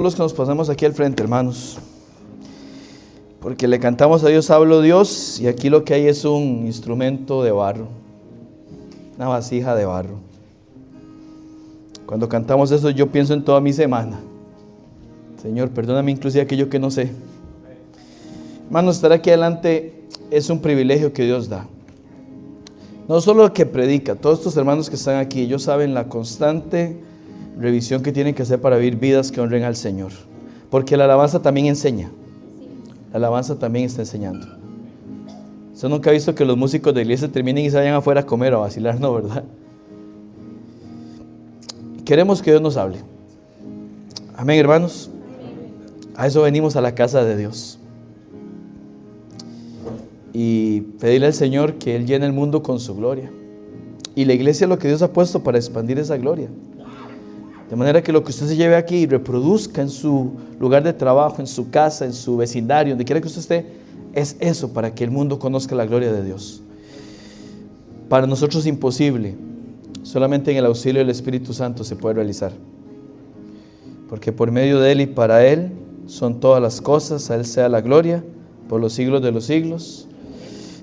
Los que nos pasamos aquí al frente, hermanos, porque le cantamos a Dios, hablo Dios, y aquí lo que hay es un instrumento de barro, una vasija de barro. Cuando cantamos eso, yo pienso en toda mi semana. Señor, perdóname inclusive aquello que no sé. Hermanos, estar aquí adelante es un privilegio que Dios da. No solo el que predica, todos estos hermanos que están aquí, ellos saben la constante revisión que tienen que hacer para vivir vidas que honren al Señor. Porque la alabanza también enseña. La alabanza también está enseñando. Usted nunca ha visto que los músicos de iglesia terminen y se vayan afuera a comer o a vacilar, ¿no? ¿Verdad? Queremos que Dios nos hable. Amén, hermanos. A eso venimos a la casa de Dios. Y pedirle al Señor que Él llene el mundo con su gloria. Y la iglesia es lo que Dios ha puesto para expandir esa gloria. De manera que lo que usted se lleve aquí y reproduzca en su lugar de trabajo, en su casa, en su vecindario, donde quiera que usted esté, es eso para que el mundo conozca la gloria de Dios. Para nosotros es imposible. Solamente en el auxilio del Espíritu Santo se puede realizar. Porque por medio de Él y para Él son todas las cosas, a Él sea la gloria por los siglos de los siglos.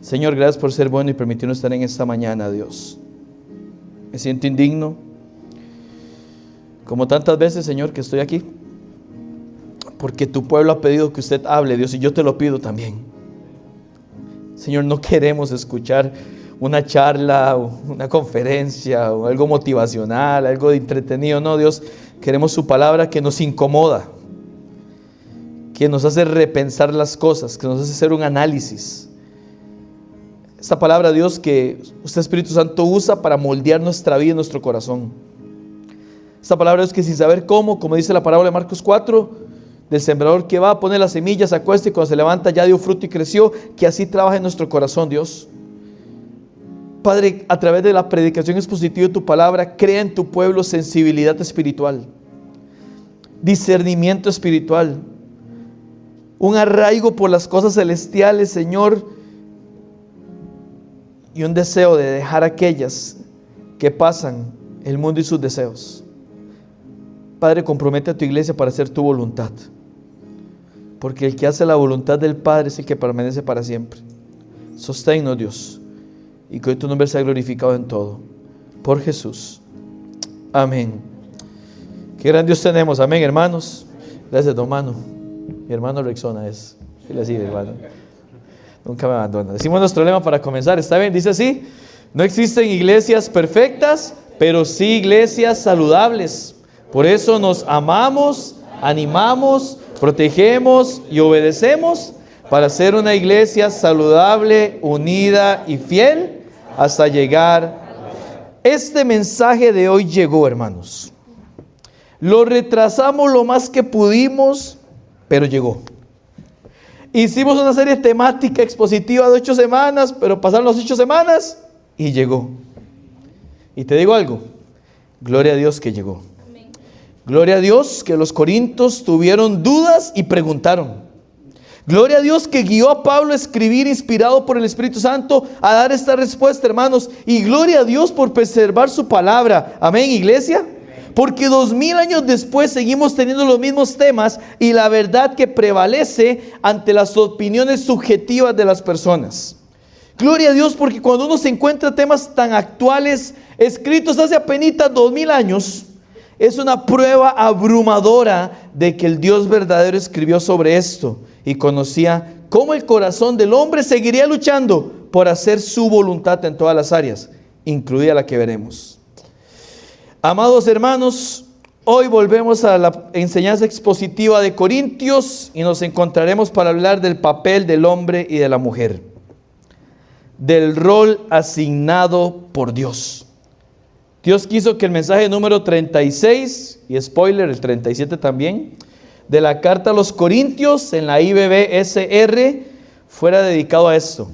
Señor, gracias por ser bueno y permitirnos estar en esta mañana, Dios. Me siento indigno, como tantas veces, Señor, que estoy aquí, porque tu pueblo ha pedido que usted hable, Dios, y yo te lo pido también. Señor, no queremos escuchar una charla, o una conferencia, o algo motivacional, algo de entretenido. No, Dios, queremos su palabra que nos incomoda, que nos hace repensar las cosas, que nos hace hacer un análisis. Esta palabra, Dios, que usted, Espíritu Santo, usa para moldear nuestra vida y nuestro corazón. Esta palabra es que sin saber cómo, como dice la parábola de Marcos 4, del sembrador que va a poner las semillas, se acuesta y cuando se levanta ya dio fruto y creció, que así trabaja en nuestro corazón, Dios. Padre, a través de la predicación expositiva de tu palabra, crea en tu pueblo sensibilidad espiritual, discernimiento espiritual, un arraigo por las cosas celestiales, Señor, y un deseo de dejar aquellas que pasan el mundo y sus deseos. Padre, compromete a tu iglesia para hacer tu voluntad, porque el que hace la voluntad del Padre es el que permanece para siempre. Sosténnos, Dios, y que hoy tu nombre sea glorificado en todo, por Jesús. Amén. Qué gran Dios tenemos, amén, hermanos. Gracias, don Mano. Mi hermano Rexona es. ¿Qué le sigue, hermano? Nunca me abandona. Decimos nuestro lema para comenzar, ¿está bien? Dice así: no existen iglesias perfectas, pero sí iglesias saludables. Por eso nos amamos, animamos, protegemos y obedecemos para ser una iglesia saludable, unida y fiel hasta llegar. Este mensaje de hoy llegó, hermanos. Lo retrasamos lo más que pudimos, pero llegó. Hicimos una serie temática expositiva de 8 semanas, pero pasaron las 8 semanas y llegó. Y te digo algo, gloria a Dios que llegó. Gloria a Dios que los corintios tuvieron dudas y preguntaron. Gloria a Dios que guió a Pablo a escribir, inspirado por el Espíritu Santo, a dar esta respuesta, hermanos. Y gloria a Dios por preservar su palabra. Amén, iglesia. Porque 2000 años después seguimos teniendo los mismos temas y la verdad que prevalece ante las opiniones subjetivas de las personas. Gloria a Dios, porque cuando uno se encuentra temas tan actuales, escritos hace apenas 2000 años, es una prueba abrumadora de que el Dios verdadero escribió sobre esto y conocía cómo el corazón del hombre seguiría luchando por hacer su voluntad en todas las áreas, incluida la que veremos. Amados hermanos, hoy volvemos a la enseñanza expositiva de Corintios y nos encontraremos para hablar del papel del hombre y de la mujer, del rol asignado por Dios. Dios quiso que el mensaje número 36, y spoiler, el 37 también, de la carta a los Corintios en la IBBSR fuera dedicado a esto.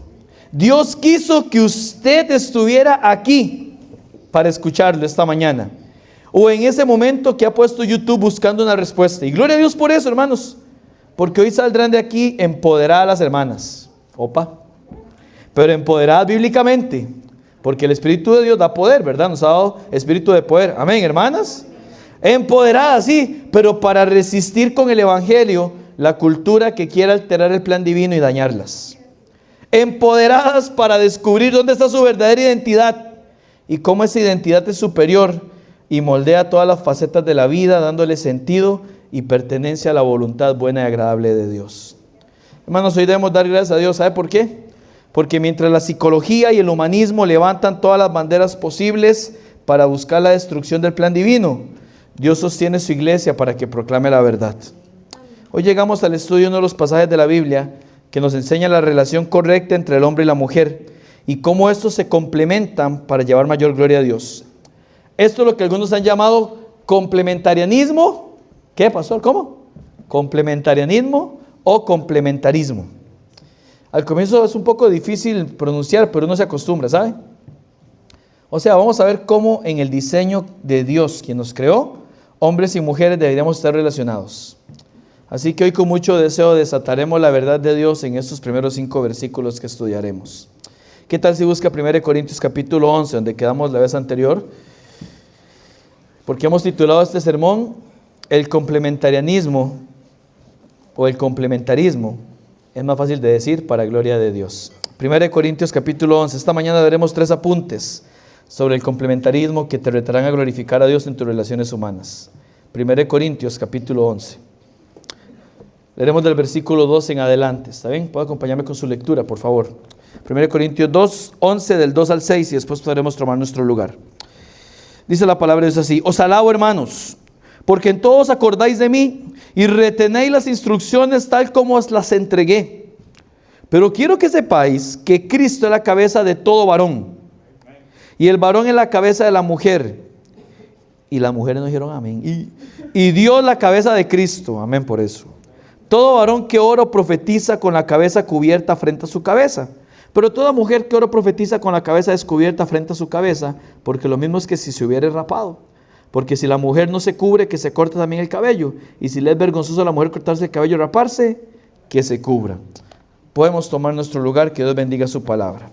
Dios quiso que usted estuviera aquí para escucharlo esta mañana, o en ese momento que ha puesto YouTube buscando una respuesta. Y gloria a Dios por eso, hermanos, porque hoy saldrán de aquí empoderadas las hermanas. Opa. Pero empoderadas bíblicamente. Porque el Espíritu de Dios da poder, ¿verdad? Nos ha dado espíritu de poder. Amén, hermanas. Empoderadas, sí, pero para resistir con el evangelio la cultura que quiera alterar el plan divino y dañarlas. Empoderadas para descubrir dónde está su verdadera identidad y cómo esa identidad es superior y moldea todas las facetas de la vida, dándole sentido y pertenencia a la voluntad buena y agradable de Dios. Hermanos, hoy debemos dar gracias a Dios. ¿Sabe por qué? Porque mientras la psicología y el humanismo levantan todas las banderas posibles para buscar la destrucción del plan divino, Dios sostiene su iglesia para que proclame la verdad. Hoy llegamos al estudio de uno de los pasajes de la Biblia que nos enseña la relación correcta entre el hombre y la mujer y cómo estos se complementan para llevar mayor gloria a Dios. Esto es lo que algunos han llamado complementarianismo. ¿Qué, pastor? ¿Cómo? Complementarianismo o complementarismo. Al comienzo es un poco difícil pronunciar, pero uno se acostumbra, ¿sabe? O sea, vamos a ver cómo en el diseño de Dios, quien nos creó, hombres y mujeres deberíamos estar relacionados. Así que hoy con mucho deseo desataremos la verdad de Dios en estos primeros 5 versículos que estudiaremos. ¿Qué tal si busca 1 Corintios capítulo 11, donde quedamos la vez anterior? Porque hemos titulado este sermón el complementarianismo o el complementarismo. Es más fácil de decir para gloria de Dios. 1 Corintios capítulo 11. Esta mañana veremos 3 apuntes sobre el complementarismo que te retarán a glorificar a Dios en tus relaciones humanas. 1 Corintios capítulo 11. Leeremos del versículo 2 en adelante. ¿Está bien? ¿Puede acompañarme con su lectura, por favor? 1 Corintios 2, 11 del 2 al 6 y después podremos tomar nuestro lugar. Dice la palabra de Dios así: Os alabo, hermanos, porque en todo os acordáis de mí y retenéis las instrucciones tal como os las entregué. Pero quiero que sepáis que Cristo es la cabeza de todo varón, y el varón es la cabeza de la mujer. Y las mujeres nos dijeron amén. Y Dios la cabeza de Cristo. Amén por eso. Todo varón que ora o profetiza con la cabeza cubierta frente a su cabeza. Pero toda mujer que ora o profetiza con la cabeza descubierta frente a su cabeza, porque lo mismo es que si se hubiera rapado. Porque si la mujer no se cubre, que se corte también el cabello. Y si le es vergonzoso a la mujer cortarse el cabello y raparse, que se cubra. Podemos tomar nuestro lugar, que Dios bendiga su palabra.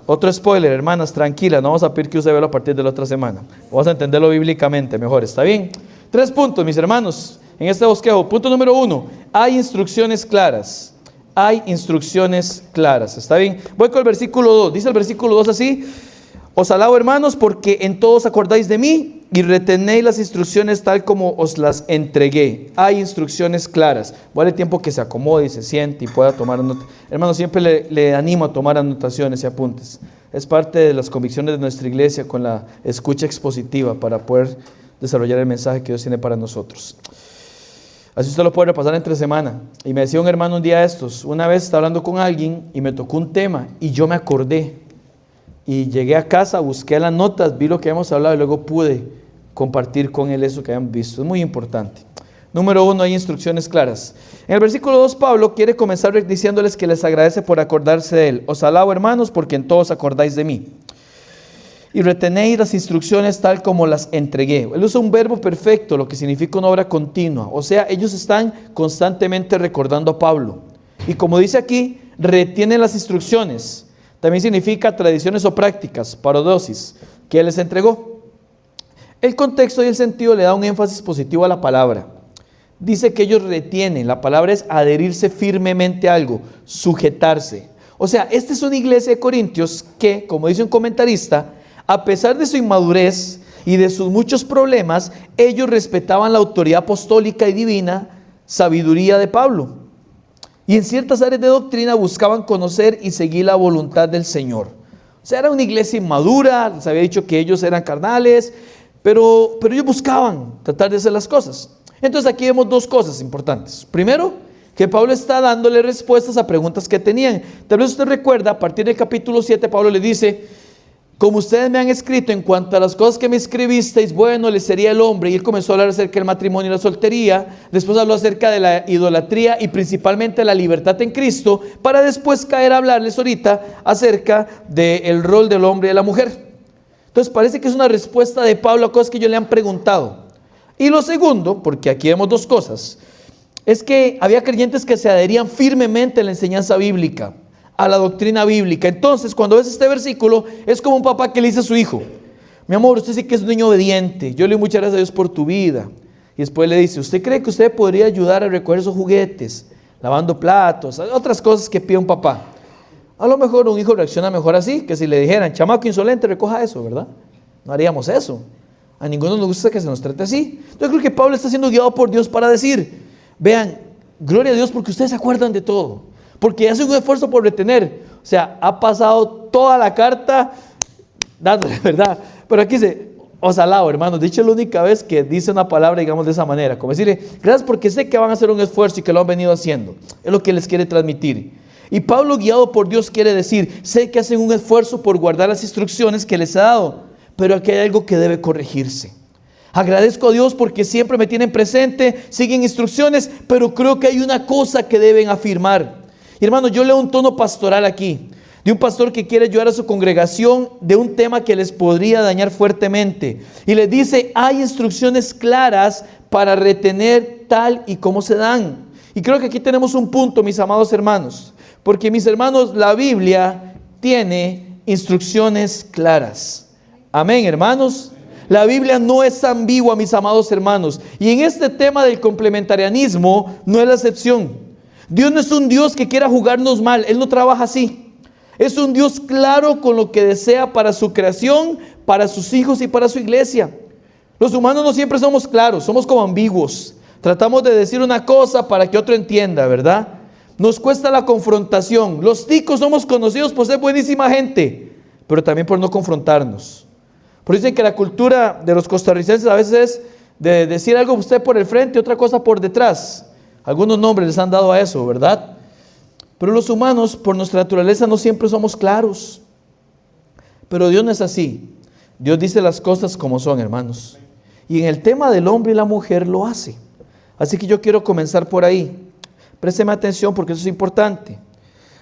Otro spoiler, hermanas, tranquila, no vamos a pedir que usted vea a partir de la otra semana. Vamos a entenderlo bíblicamente mejor, ¿está bien? 3 puntos, mis hermanos, en este bosquejo. Punto número 1, hay instrucciones claras. Hay instrucciones claras, ¿está bien? Voy con el versículo 2, dice el versículo 2 así: Os alabo, hermanos, porque en todos acordáis de mí y retenéis las instrucciones tal como os las entregué. Hay instrucciones claras. Vale tiempo que se acomode y se siente y pueda tomar nota. Hermanos, siempre le animo a tomar anotaciones y apuntes. Es parte de las convicciones de nuestra iglesia con la escucha expositiva para poder desarrollar el mensaje que Dios tiene para nosotros. Así usted lo puede repasar entre semana. Y me decía un hermano un día de estos, una vez estaba hablando con alguien y me tocó un tema y yo me acordé. Y llegué a casa, busqué las notas, vi lo que habíamos hablado y luego pude compartir con él eso que habían visto. Es muy importante. Número 1, hay instrucciones claras. En el versículo 2, Pablo quiere comenzar diciéndoles que les agradece por acordarse de él. Os alabo, hermanos, porque en todos acordáis de mí. Y retenéis las instrucciones tal como las entregué. Él usa un verbo perfecto, lo que significa una obra continua. O sea, ellos están constantemente recordando a Pablo. Y como dice aquí, retienen las instrucciones. También significa tradiciones o prácticas, parodosis, que él les entregó. El contexto y el sentido le da un énfasis positivo a la palabra. Dice que ellos retienen, la palabra es adherirse firmemente a algo, sujetarse. O sea, esta es una iglesia de Corintios que, como dice un comentarista, a pesar de su inmadurez y de sus muchos problemas, ellos respetaban la autoridad apostólica y divina, sabiduría de Pablo. Y en ciertas áreas de doctrina buscaban conocer y seguir la voluntad del Señor. O sea, era una iglesia inmadura, les había dicho que ellos eran carnales, pero ellos buscaban tratar de hacer las cosas. Entonces aquí vemos 2 cosas importantes. Primero, que Pablo está dándole respuestas a preguntas que tenían. Tal vez usted recuerda, a partir del capítulo 7, Pablo le dice: como ustedes me han escrito en cuanto a las cosas que me escribisteis, bueno les sería el hombre. Y él comenzó a hablar acerca del matrimonio y la soltería. Después habló acerca de la idolatría y principalmente la libertad en Cristo, para después caer a hablarles ahorita acerca del rol del hombre y de la mujer. Entonces parece que es una respuesta de Pablo a cosas que ellos le han preguntado. Y lo segundo, porque aquí vemos 2 cosas, es que había creyentes que se adherían firmemente a la enseñanza bíblica, a la doctrina bíblica. Entonces, cuando ves este versículo, es como un papá que le dice a su hijo: mi amor, usted sí que es un niño obediente, yo le doy muchas gracias a Dios por tu vida. Y después le dice, ¿usted cree que usted podría ayudar a recoger esos juguetes, lavando platos, otras cosas que pide un papá? A lo mejor un hijo reacciona mejor así, que si le dijeran, chamaco insolente, recoja eso, ¿verdad? No haríamos eso. A ninguno nos gusta que se nos trate así. Entonces creo que Pablo está siendo guiado por Dios para decir, vean, gloria a Dios porque ustedes se acuerdan de todo, porque hacen un esfuerzo por retener. O sea, ha pasado toda la carta dándole, ¿verdad? Pero aquí dice, os alabo, hermanos. De hecho, es la única vez que dice una palabra, digamos, de esa manera. Como decirle, gracias porque sé que van a hacer un esfuerzo y que lo han venido haciendo. Es lo que les quiere transmitir. Y Pablo, guiado por Dios, quiere decir, sé que hacen un esfuerzo por guardar las instrucciones que les ha dado, pero aquí hay algo que debe corregirse. Agradezco a Dios porque siempre me tienen presente, siguen instrucciones, pero creo que hay una cosa que deben afirmar. Y hermanos, yo leo un tono pastoral aquí, de un pastor que quiere ayudar a su congregación de un tema que les podría dañar fuertemente. Y les dice, hay instrucciones claras para retener tal y como se dan. Y creo que aquí tenemos un punto, mis amados hermanos, porque mis hermanos, la Biblia tiene instrucciones claras. Amén, hermanos. La Biblia no es ambigua, mis amados hermanos. Y en este tema del complementarianismo no es la excepción. Dios no es un Dios que quiera jugarnos mal. Él no trabaja así. Es un Dios claro con lo que desea para su creación, para sus hijos y para su iglesia. Los humanos no siempre somos claros, somos como ambiguos. Tratamos de decir una cosa para que otro entienda, ¿verdad? Nos cuesta la confrontación. Los ticos somos conocidos por ser buenísima gente, pero también por no confrontarnos. Por eso dicen que la cultura de los costarricenses a veces es de decir algo usted por el frente y otra cosa por detrás. Algunos nombres les han dado a eso, ¿verdad? Pero los humanos, por nuestra naturaleza, no siempre somos claros. Pero Dios no es así. Dios dice las cosas como son, hermanos. Y en el tema del hombre y la mujer lo hace. Así que yo quiero comenzar por ahí. Présteme atención porque eso es importante.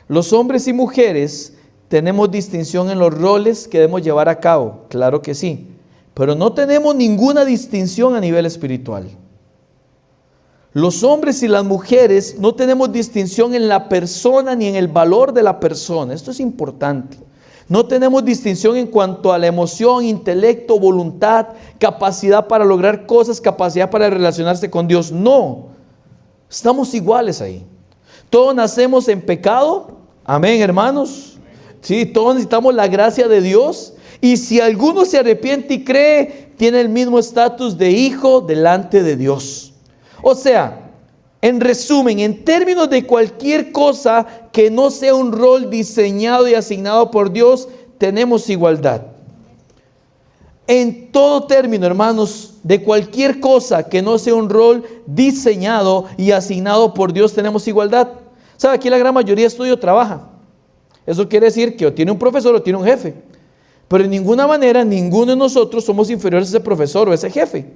Los hombres y mujeres tenemos distinción en los roles que debemos llevar a cabo, claro que sí, pero no tenemos ninguna distinción a nivel espiritual. Los hombres y las mujeres no tenemos distinción en la persona ni en el valor de la persona. Esto es importante. No tenemos distinción en cuanto a la emoción, intelecto, voluntad, capacidad para lograr cosas, capacidad para relacionarse con Dios. No, estamos iguales ahí. Todos nacemos en pecado. Amén, hermanos. Sí, todos necesitamos la gracia de Dios. Y si alguno se arrepiente y cree, tiene el mismo estatus de hijo delante de Dios. O sea, en resumen, en términos de cualquier cosa que no sea un rol diseñado y asignado por Dios, tenemos igualdad. En todo término, hermanos, de cualquier cosa que no sea un rol diseñado y asignado por Dios, tenemos igualdad. ¿Sabe? Aquí la gran mayoría estudia o trabaja. Eso quiere decir que o tiene un profesor o tiene un jefe. Pero en ninguna manera, ninguno de nosotros somos inferiores a ese profesor o a ese jefe.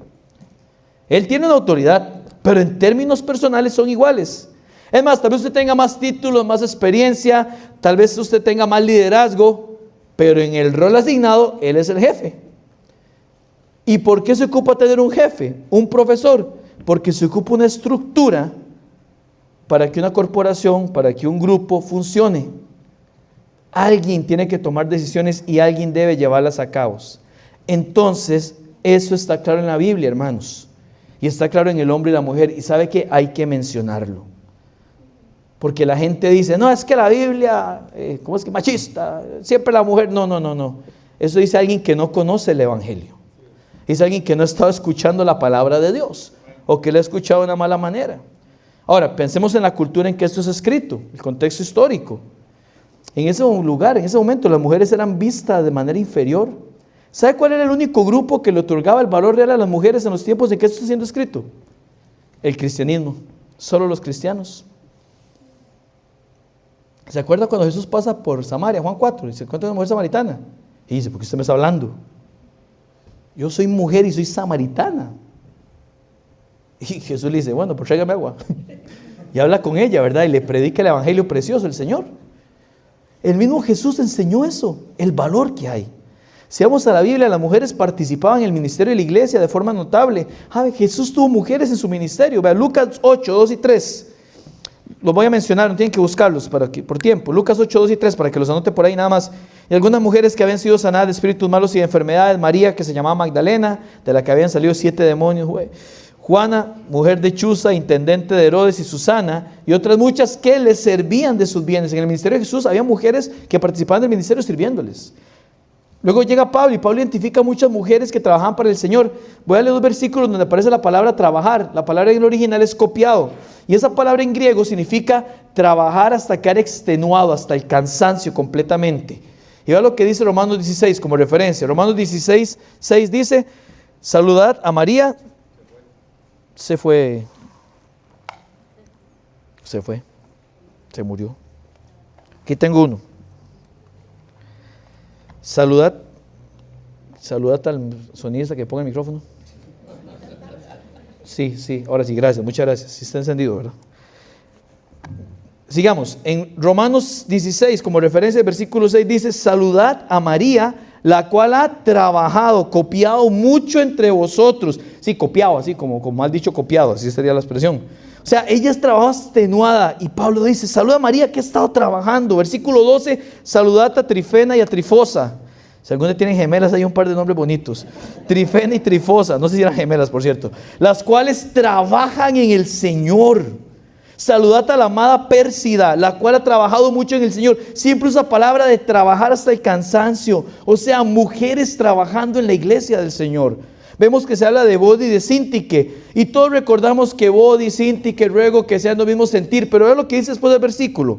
Él tiene una autoridad, pero en términos personales son iguales. Es más, tal vez usted tenga más títulos, más experiencia, tal vez usted tenga más liderazgo, pero en el rol asignado, él es el jefe. ¿Y por qué se ocupa tener un jefe, un profesor? Porque se ocupa una estructura para que una corporación, para que un grupo funcione. Alguien tiene que tomar decisiones y alguien debe llevarlas a cabo. Entonces, eso está claro en la Biblia, hermanos. Y está claro en el hombre y la mujer. Y sabe que hay que mencionarlo. Porque la gente dice, no, es que la Biblia, ¿cómo es que machista? Siempre la mujer. No. Eso dice alguien que no conoce el Evangelio. Dice alguien que no ha estado escuchando la palabra de Dios. O que la ha escuchado de una mala manera. Ahora, pensemos en la cultura en que esto es escrito. El contexto histórico. En ese lugar, en ese momento, las mujeres eran vistas de manera inferior. ¿Sabe cuál era el único grupo que le otorgaba el valor real a las mujeres en los tiempos en que esto está siendo escrito? El cristianismo. Solo los cristianos. ¿Se acuerda cuando Jesús pasa por Samaria, Juan 4, y se encuentra una mujer samaritana? Y dice, ¿por qué usted me está hablando? Yo soy mujer y soy samaritana. Y Jesús le dice, bueno, pues tráigame agua. Y habla con ella, ¿verdad? Y le predica el evangelio precioso, el Señor. El mismo Jesús enseñó eso, el valor que hay. Si vamos a la Biblia, las mujeres participaban en el ministerio de la iglesia de forma notable. Jesús tuvo mujeres en su ministerio. Vea Lucas 8, 2 y 3. los voy a mencionar, no tienen que buscarlos por tiempo. Lucas 8, 2 y 3, para que los anote por ahí nada más. Y algunas mujeres que habían sido sanadas de espíritus malos y de enfermedades. María, que se llamaba Magdalena, de la que habían salido 7 demonios. Juana, mujer de Chuza, intendente de Herodes, y Susana, y otras muchas que les servían de sus bienes. En el ministerio de Jesús había mujeres que participaban del ministerio sirviéndoles. Luego llega Pablo, y Pablo identifica muchas mujeres que trabajaban para el Señor. Voy a leer 2 versículos donde aparece la palabra trabajar. La palabra en el original es copiado, y esa palabra en griego significa trabajar hasta quedar extenuado, hasta el cansancio completamente. Y vea lo que dice Romanos 16 como referencia. Romanos 16, 6 dice: saludad a María. Se murió. Aquí tengo uno. Saludad al sonidista que ponga el micrófono. Sí, ahora sí, gracias, muchas gracias. Sí está encendido, ¿verdad? Sigamos, en Romanos 16, como referencia, el versículo 6 dice: saludad a María, la cual ha trabajado, copiado mucho entre vosotros. Sí, copiado, así como mal dicho, copiado, así sería la expresión. O sea, ella es trabajada extenuada, y Pablo dice: saluda a María que ha estado trabajando. Versículo 12, saludad a Trifena y a Trifosa. Si algunos tienen gemelas, hay un par de nombres bonitos. Trifena y Trifosa, no sé si eran gemelas, por cierto, las cuales trabajan en el Señor. Saludad a la amada Pérsida, la cual ha trabajado mucho en el Señor. Siempre usa palabra de trabajar hasta el cansancio. O sea, mujeres trabajando en la iglesia del Señor. Vemos que se habla de Bodi y de Sintique, y todos recordamos que Bodi, Sintique, ruego que sean lo mismo sentir. Pero ve lo que dice después del versículo: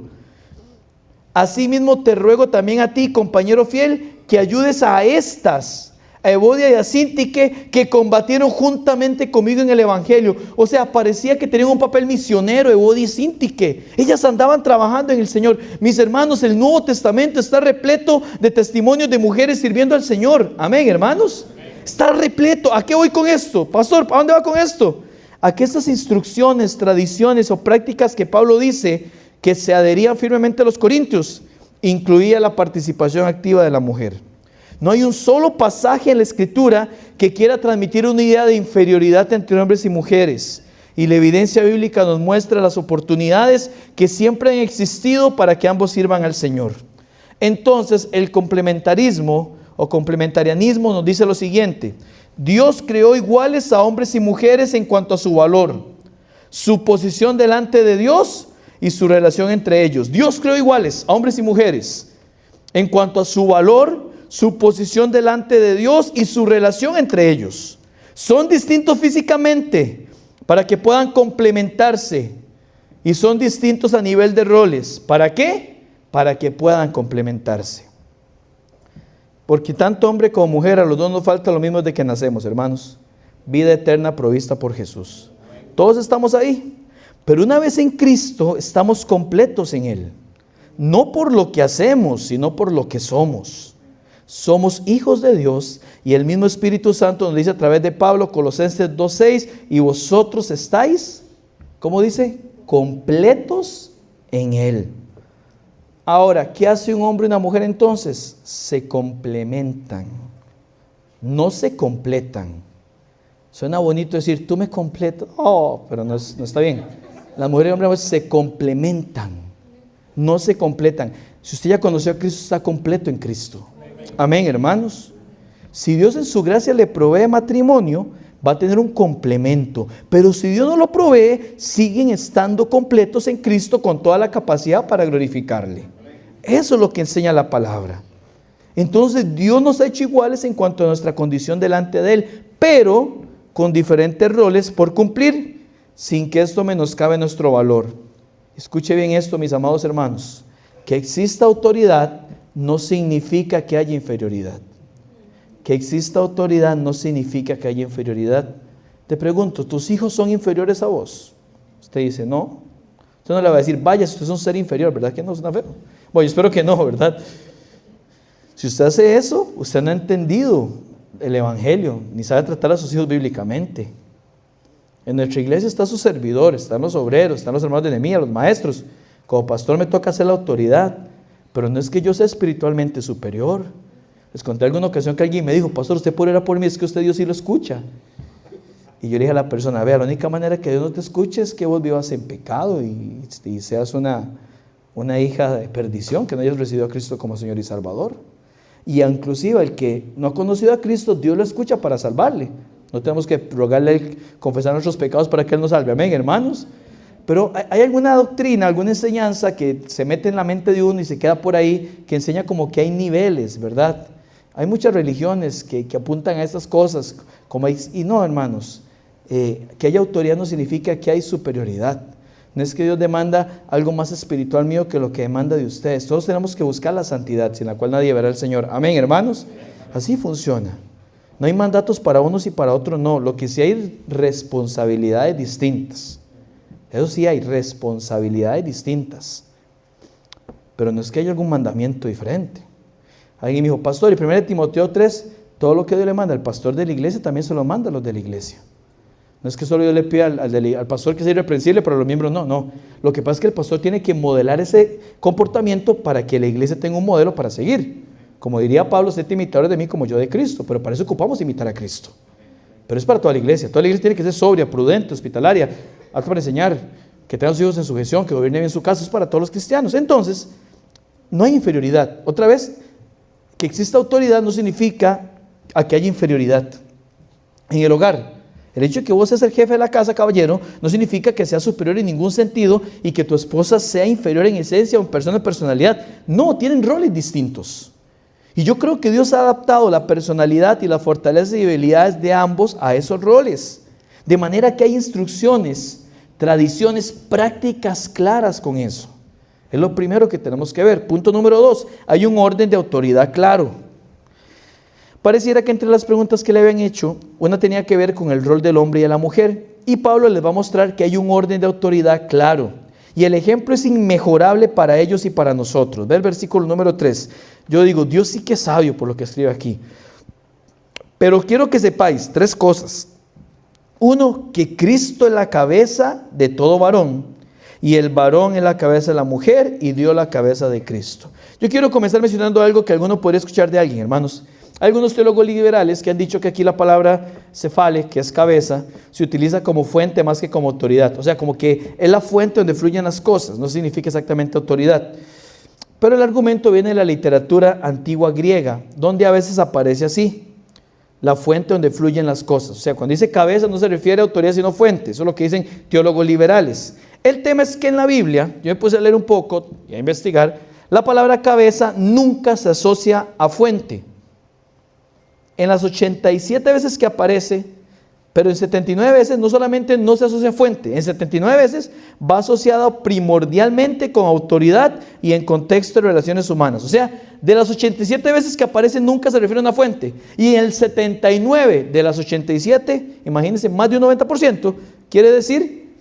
asimismo te ruego también a ti, compañero fiel, que ayudes a estas, a Evodia y a Sintique, que combatieron juntamente conmigo en el Evangelio. O sea, parecía que tenían un papel misionero, Evodia y Sintique. Ellas andaban trabajando en el Señor. Mis hermanos, el Nuevo Testamento está repleto de testimonios de mujeres sirviendo al Señor. Amén, hermanos. Está repleto. ¿A qué voy con esto? Pastor, ¿a dónde va con esto? A que estas instrucciones, tradiciones o prácticas que Pablo dice que se adherían firmemente a los corintios, incluía la participación activa de la mujer. No hay un solo pasaje en la Escritura que quiera transmitir una idea de inferioridad entre hombres y mujeres. Y la evidencia bíblica nos muestra las oportunidades que siempre han existido para que ambos sirvan al Señor. Entonces, el complementarismo o complementarianismo nos dice lo siguiente: Dios creó iguales a hombres y mujeres en cuanto a su valor, su posición delante de Dios y su relación entre ellos. Dios creó iguales a hombres y mujeres en cuanto a su valor, su posición delante de Dios y su relación entre ellos. Son distintos físicamente para que puedan complementarse, y son distintos a nivel de roles. ¿Para qué? Para que puedan complementarse. Porque tanto hombre como mujer, a los dos nos falta lo mismo desde que nacemos, hermanos: vida eterna provista por Jesús. Todos estamos ahí, pero una vez en Cristo estamos completos en Él. No por lo que hacemos, sino por lo que somos. Somos hijos de Dios, y el mismo Espíritu Santo nos dice a través de Pablo, Colosenses 2:6, y vosotros estáis, ¿cómo dice? Completos en Él. Ahora, ¿qué hace un hombre y una mujer entonces? Se complementan, no se completan. Suena bonito decir, tú me completas, pero no está bien. Las mujeres y hombres se complementan, no se completan. Si usted ya conoció a Cristo, está completo en Cristo. Amén, hermanos. Si Dios en su gracia le provee matrimonio, va a tener un complemento. Pero si Dios no lo provee, siguen estando completos en Cristo con toda la capacidad para glorificarle. Eso es lo que enseña la palabra. Entonces Dios nos ha hecho iguales en cuanto a nuestra condición delante de Él, pero con diferentes roles por cumplir, sin que esto menoscabe nuestro valor. Escuche bien esto, mis amados hermanos: que exista autoridad no significa que haya inferioridad. Que exista autoridad no significa que haya inferioridad. Te pregunto, ¿tus hijos son inferiores a vos? Usted dice, no. Usted no le va a decir, vaya, usted es un ser inferior, ¿verdad que no es una feo? Bueno, yo espero que no, ¿verdad? Si usted hace eso, usted no ha entendido el Evangelio, ni sabe tratar a sus hijos bíblicamente. En nuestra iglesia está su servidor, están los obreros, están los hermanos de Nehemías, los maestros. Como pastor me toca hacer la autoridad, pero no es que yo sea espiritualmente superior. Les conté alguna ocasión que alguien me dijo, pastor, usted puede orar por mí, es que usted Dios sí lo escucha. Y yo le dije a la persona, vea, la única manera que Dios no te escuche es que vos vivas en pecado y seas una hija de perdición, que no hayas recibido a Cristo como Señor y Salvador. Y inclusive el que no ha conocido a Cristo, Dios lo escucha para salvarle. No tenemos que rogarle, confesar nuestros pecados para que Él nos salve. Amén, hermanos. Pero hay alguna doctrina, alguna enseñanza que se mete en la mente de uno y se queda por ahí, que enseña como que hay niveles, ¿verdad? Hay muchas religiones que apuntan a estas cosas. Y no, hermanos, que haya autoridad no significa que hay superioridad. No es que Dios demanda algo más espiritual mío que lo que demanda de ustedes. Todos tenemos que buscar la santidad, sin la cual nadie verá al Señor. Amén, hermanos. Así funciona. No hay mandatos para unos y para otros, no. Lo que sí hay responsabilidades distintas. Eso sí hay responsabilidades distintas. Pero no es que haya algún mandamiento diferente. Alguien me dijo, pastor, y 1 Timoteo 3, todo lo que Dios le manda al pastor de la iglesia, también se lo manda a los de la iglesia. No es que solo Dios le pida al pastor que sea irreprensible, pero a los miembros no. Lo que pasa es que el pastor tiene que modelar ese comportamiento para que la iglesia tenga un modelo para seguir. Como diría Pablo, sed imitadores de mí como yo de Cristo, pero para eso ocupamos imitar a Cristo. Pero es para toda la iglesia. Toda la iglesia tiene que ser sobria, prudente, hospitalaria, apta para enseñar, que tenga sus hijos en sujeción, que gobierne bien su casa. Es para todos los cristianos. Entonces, no hay inferioridad. Otra vez, que exista autoridad no significa que haya inferioridad. En el hogar, el hecho de que vos seas el jefe de la casa, caballero, no significa que seas superior en ningún sentido y que tu esposa sea inferior en esencia o en persona de personalidad. No, tienen roles distintos. Y yo creo que Dios ha adaptado la personalidad y las fortalezas y debilidades de ambos a esos roles. De manera que hay instrucciones, tradiciones, prácticas claras con eso. Es lo primero que tenemos que ver. Punto número 2, hay un orden de autoridad claro. Pareciera que entre las preguntas que le habían hecho, una tenía que ver con el rol del hombre y de la mujer. Y Pablo les va a mostrar que hay un orden de autoridad claro. Y el ejemplo es inmejorable para ellos y para nosotros. Ve el versículo número 3. Yo digo, Dios sí que es sabio por lo que escribe aquí. Pero quiero que sepáis 3 cosas. 1, que Cristo es la cabeza de todo varón. Y el varón es la cabeza de la mujer y Dios la cabeza de Cristo. Yo quiero comenzar mencionando algo que alguno podría escuchar de alguien, hermanos. Hay algunos teólogos liberales que han dicho que aquí la palabra cefale, que es cabeza, se utiliza como fuente más que como autoridad. O sea, como que es la fuente donde fluyen las cosas, no significa exactamente autoridad. Pero el argumento viene de la literatura antigua griega, donde a veces aparece así, la fuente donde fluyen las cosas. O sea, cuando dice cabeza no se refiere a autoridad sino fuente, eso es lo que dicen teólogos liberales. El tema es que en la Biblia, yo me puse a leer un poco y a investigar, la palabra cabeza nunca se asocia a fuente. En las 87 veces que aparece, pero en 79 veces no solamente no se asocia a fuente, en 79 veces va asociado primordialmente con autoridad y en contexto de relaciones humanas. O sea, de las 87 veces que aparece nunca se refiere a una fuente. Y en el 79 de las 87, imagínense, más de un 90%, quiere decir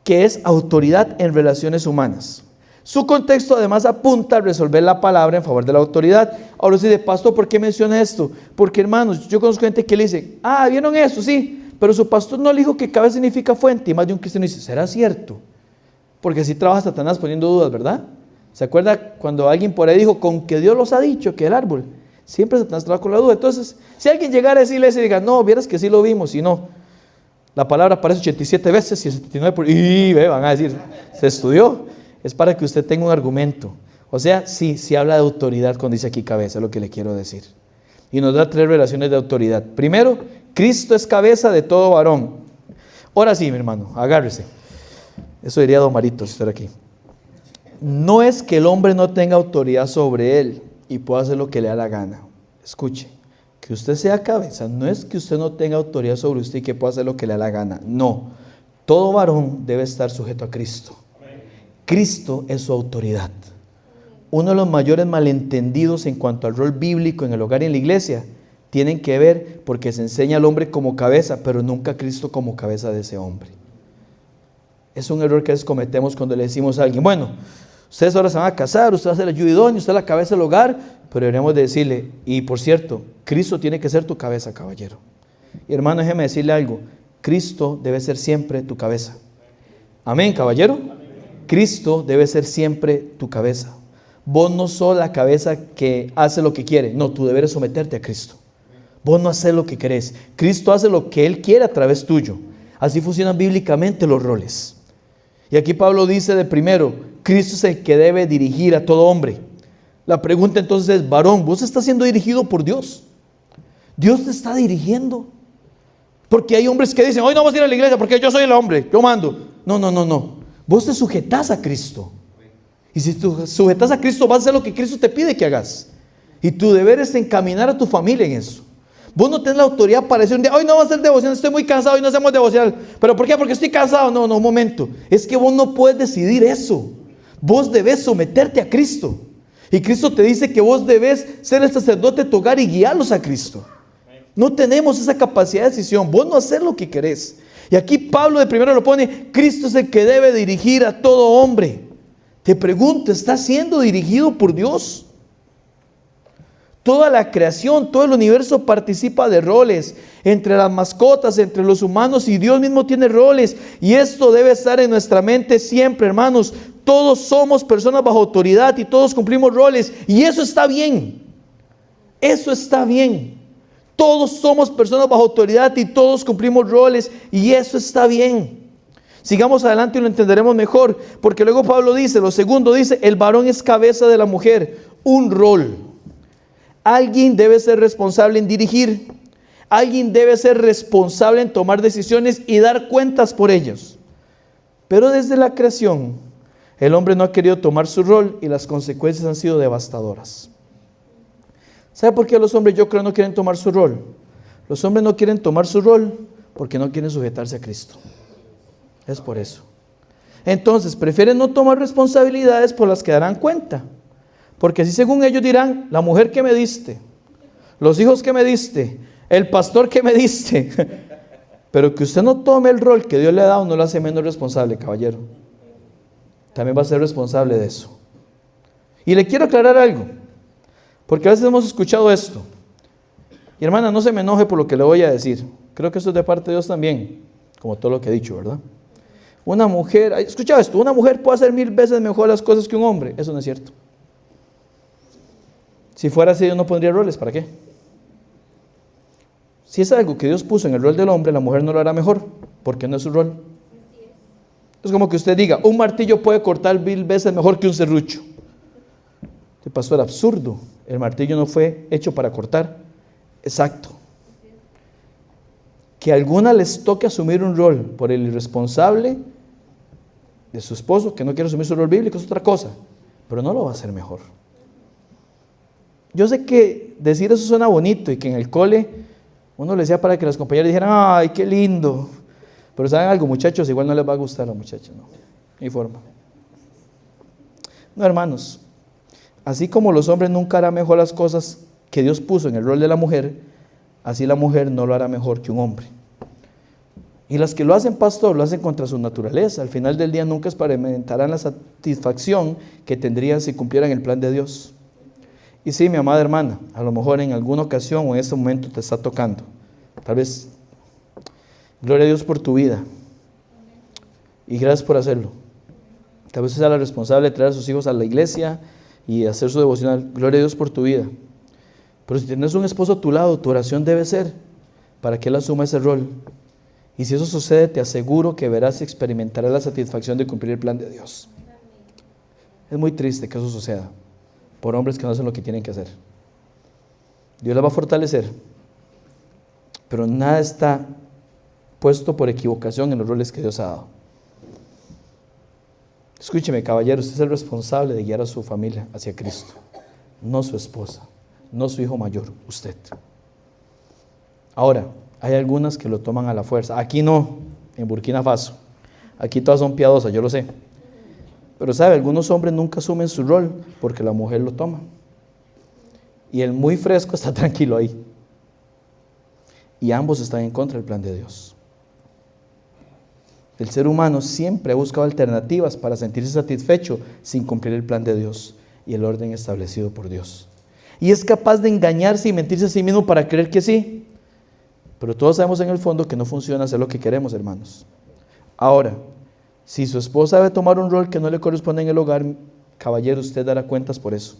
que es autoridad en relaciones humanas. Su contexto además apunta a resolver la palabra en favor de la autoridad. Ahora sí, de pastor, ¿por qué menciona esto? Porque, hermanos, yo conozco gente que le dice, ¿vieron esto? Sí, pero su pastor no le dijo que cabeza significa fuente. Y más de un cristiano dice, ¿será cierto? Porque así trabaja Satanás poniendo dudas, ¿verdad? ¿Se acuerda cuando alguien por ahí dijo, con que Dios los ha dicho que el árbol? Siempre Satanás trabaja con la duda. Entonces, si alguien llegara a decirle eso y diga, no, vieras que sí lo vimos, y no. La palabra aparece 87 veces y el 79 van a decir, se estudió. Es para que usted tenga un argumento. O sea, sí habla de autoridad cuando dice aquí cabeza, es lo que le quiero decir. Y nos da 3 relaciones de autoridad. Primero, Cristo es cabeza de todo varón. Ahora sí, mi hermano, agárrese. Eso diría Don Marito si estuviera aquí. No es que el hombre no tenga autoridad sobre él y pueda hacer lo que le da la gana. Escuche, que usted sea cabeza, no es que usted no tenga autoridad sobre usted y que pueda hacer lo que le da la gana. No, todo varón debe estar sujeto a Cristo. Cristo es su autoridad. Uno de los mayores malentendidos en cuanto al rol bíblico en el hogar y en la iglesia tienen que ver porque se enseña al hombre como cabeza, pero nunca a Cristo como cabeza de ese hombre. Es un error que a veces cometemos cuando le decimos a alguien, bueno, ustedes ahora se van a casar, usted va a ser el ayudidón, usted es la cabeza del hogar, pero deberíamos de decirle, y por cierto, Cristo tiene que ser tu cabeza, caballero. Y hermano, déjeme decirle algo, Cristo debe ser siempre tu cabeza. Amén, caballero. Cristo debe ser siempre tu cabeza. Vos no sos la cabeza que hace lo que quiere. No, tu deber es someterte a Cristo. Vos no haces lo que querés. Cristo hace lo que Él quiere a través tuyo. Así funcionan bíblicamente los roles. Y aquí Pablo dice de primero, Cristo es el que debe dirigir a todo hombre. La pregunta entonces es, varón, ¿vos estás siendo dirigido por Dios? ¿Dios te está dirigiendo? Porque hay hombres que dicen, hoy no vamos a ir a la iglesia porque yo soy el hombre, yo mando. No. Vos te sujetás a Cristo. Y si tú sujetas a Cristo, vas a hacer lo que Cristo te pide que hagas. Y tu deber es encaminar a tu familia en eso. Vos no tenés la autoridad para decir un día, hoy no vamos a hacer devoción, estoy muy cansado y no hacemos devocional. ¿Pero por qué? Porque estoy cansado. No, un momento. Es que vos no puedes decidir eso. Vos debes someterte a Cristo. Y Cristo te dice que vos debes ser el sacerdote de tu hogar y guiarlos a Cristo. No tenemos esa capacidad de decisión. Vos no haces lo que querés. Y aquí Pablo de primero lo pone, Cristo es el que debe dirigir a todo hombre. Te pregunto, ¿estás siendo dirigido por Dios? Toda la creación, todo el universo participa de roles. Entre las mascotas, entre los humanos, y Dios mismo tiene roles. Y esto debe estar en nuestra mente siempre, hermanos. Todos somos personas bajo autoridad y todos cumplimos roles. Y eso está bien. Eso está bien. Todos somos personas bajo autoridad y todos cumplimos roles. Y eso está bien. Sigamos adelante y lo entenderemos mejor. Porque luego Pablo dice, lo segundo dice, el varón es cabeza de la mujer. Un rol. Alguien debe ser responsable en dirigir. Alguien debe ser responsable en tomar decisiones y dar cuentas por ellos. Pero desde la creación, el hombre no ha querido tomar su rol y las consecuencias han sido devastadoras. ¿Sabe por qué los hombres, yo creo, no quieren tomar su rol? Los hombres no quieren tomar su rol porque no quieren sujetarse a Cristo. Es por eso. Entonces, prefieren no tomar responsabilidades por las que darán cuenta. Porque así según ellos dirán, la mujer que me diste, los hijos que me diste, el pastor que me diste. Pero que usted no tome el rol que Dios le ha dado no lo hace menos responsable, caballero. También va a ser responsable de eso. Y le quiero aclarar algo, porque a veces hemos escuchado esto. Y hermana, no se me enoje por lo que le voy a decir. Creo que esto es de parte de Dios también, como todo lo que he dicho, ¿verdad? Una mujer, escucha esto, una mujer puede hacer 1000 veces mejor las cosas que un hombre. Eso no es cierto. Si fuera así, Dios no pondría roles, ¿para qué? Si es algo que Dios puso en el rol del hombre, la mujer no lo hará mejor, porque no es su rol. Es como que usted diga, un martillo puede cortar 1000 veces mejor que un serrucho. ¿Qué pasó? Era absurdo. El martillo no fue hecho para cortar. Exacto. Que a alguna les toque asumir un rol por el irresponsable de su esposo, que no quiere asumir su rol bíblico, es otra cosa, pero no lo va a hacer mejor. Yo sé que decir eso suena bonito y que en el cole uno le decía para que las compañeras dijeran, ay, qué lindo. Pero ¿saben algo, muchachos? Igual no les va a gustar a los muchachos, no, ni forma. No, hermanos, así como los hombres nunca harán mejor las cosas que Dios puso en el rol de la mujer, así la mujer no lo hará mejor que un hombre. Y las que lo hacen, pastor, lo hacen contra su naturaleza. Al final del día nunca experimentarán la satisfacción que tendrían si cumplieran el plan de Dios. Y sí, mi amada hermana, a lo mejor en alguna ocasión o en este momento te está tocando. Tal vez, gloria a Dios por tu vida. Y gracias por hacerlo. Tal vez sea la responsable de traer a sus hijos a la iglesia y hacer su devocional. Gloria a Dios por tu vida. Pero si tienes un esposo a tu lado, tu oración debe ser para que él asuma ese rol. Y si eso sucede, te aseguro que verás y experimentarás la satisfacción de cumplir el plan de Dios. Es muy triste que eso suceda por hombres que no hacen lo que tienen que hacer. Dios les va a fortalecer, pero nada está puesto por equivocación en los roles que Dios ha dado. Escúcheme, caballero, usted es el responsable de guiar a su familia hacia Cristo, no su esposa, no su hijo mayor, usted. Ahora, hay algunas que lo toman a la fuerza. Aquí no, en Burkina Faso. Aquí todas son piadosas, yo lo sé. Pero sabe, algunos hombres nunca asumen su rol porque la mujer lo toma. Y el muy fresco está tranquilo ahí. Y ambos están en contra del plan de Dios. El ser humano siempre ha buscado alternativas para sentirse satisfecho sin cumplir el plan de Dios y el orden establecido por Dios. Y es capaz de engañarse y mentirse a sí mismo para creer que sí. Pero todos sabemos en el fondo que no funciona hacer lo que queremos, hermanos. Ahora, si su esposa debe tomar un rol que no le corresponde en el hogar, caballero, usted dará cuentas por eso.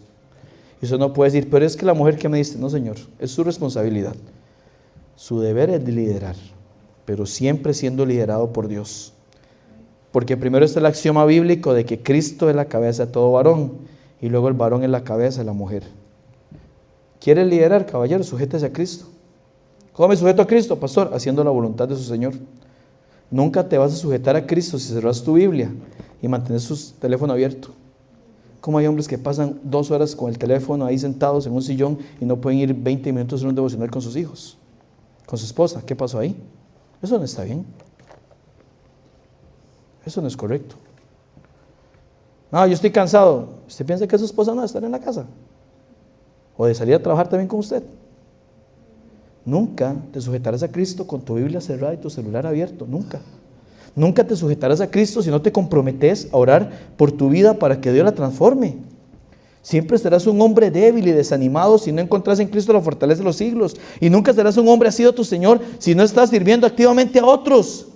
Y usted no puede decir, pero es que la mujer que me diste, no, señor, es su responsabilidad. Su deber es de liderar, pero siempre siendo liderado por Dios. Porque primero está el axioma bíblico de que Cristo es la cabeza de todo varón, y luego el varón es la cabeza de la mujer. ¿Quiere liderar, caballero? Sujétese a Cristo. ¿Cómo me sujeto a Cristo, pastor? Haciendo la voluntad de su Señor. Nunca te vas a sujetar a Cristo si cerras tu Biblia y mantienes su teléfono abierto. ¿Cómo hay hombres que pasan 2 horas con el teléfono ahí sentados en un sillón y no pueden ir 20 minutos en un devocional con sus hijos, con su esposa? ¿Qué pasó ahí? Eso no está bien. Eso no es correcto. No, yo estoy cansado. ¿Usted piensa que su esposa no va a estar en la casa? ¿O de salir a trabajar también con usted? Nunca te sujetarás a Cristo con tu Biblia cerrada y tu celular abierto. Nunca. Nunca te sujetarás a Cristo si no te comprometes a orar por tu vida para que Dios la transforme. Siempre serás un hombre débil y desanimado si no encontrás en Cristo la fortaleza de los siglos. Y nunca serás un hombre asido a tu Señor si no estás sirviendo activamente a otros.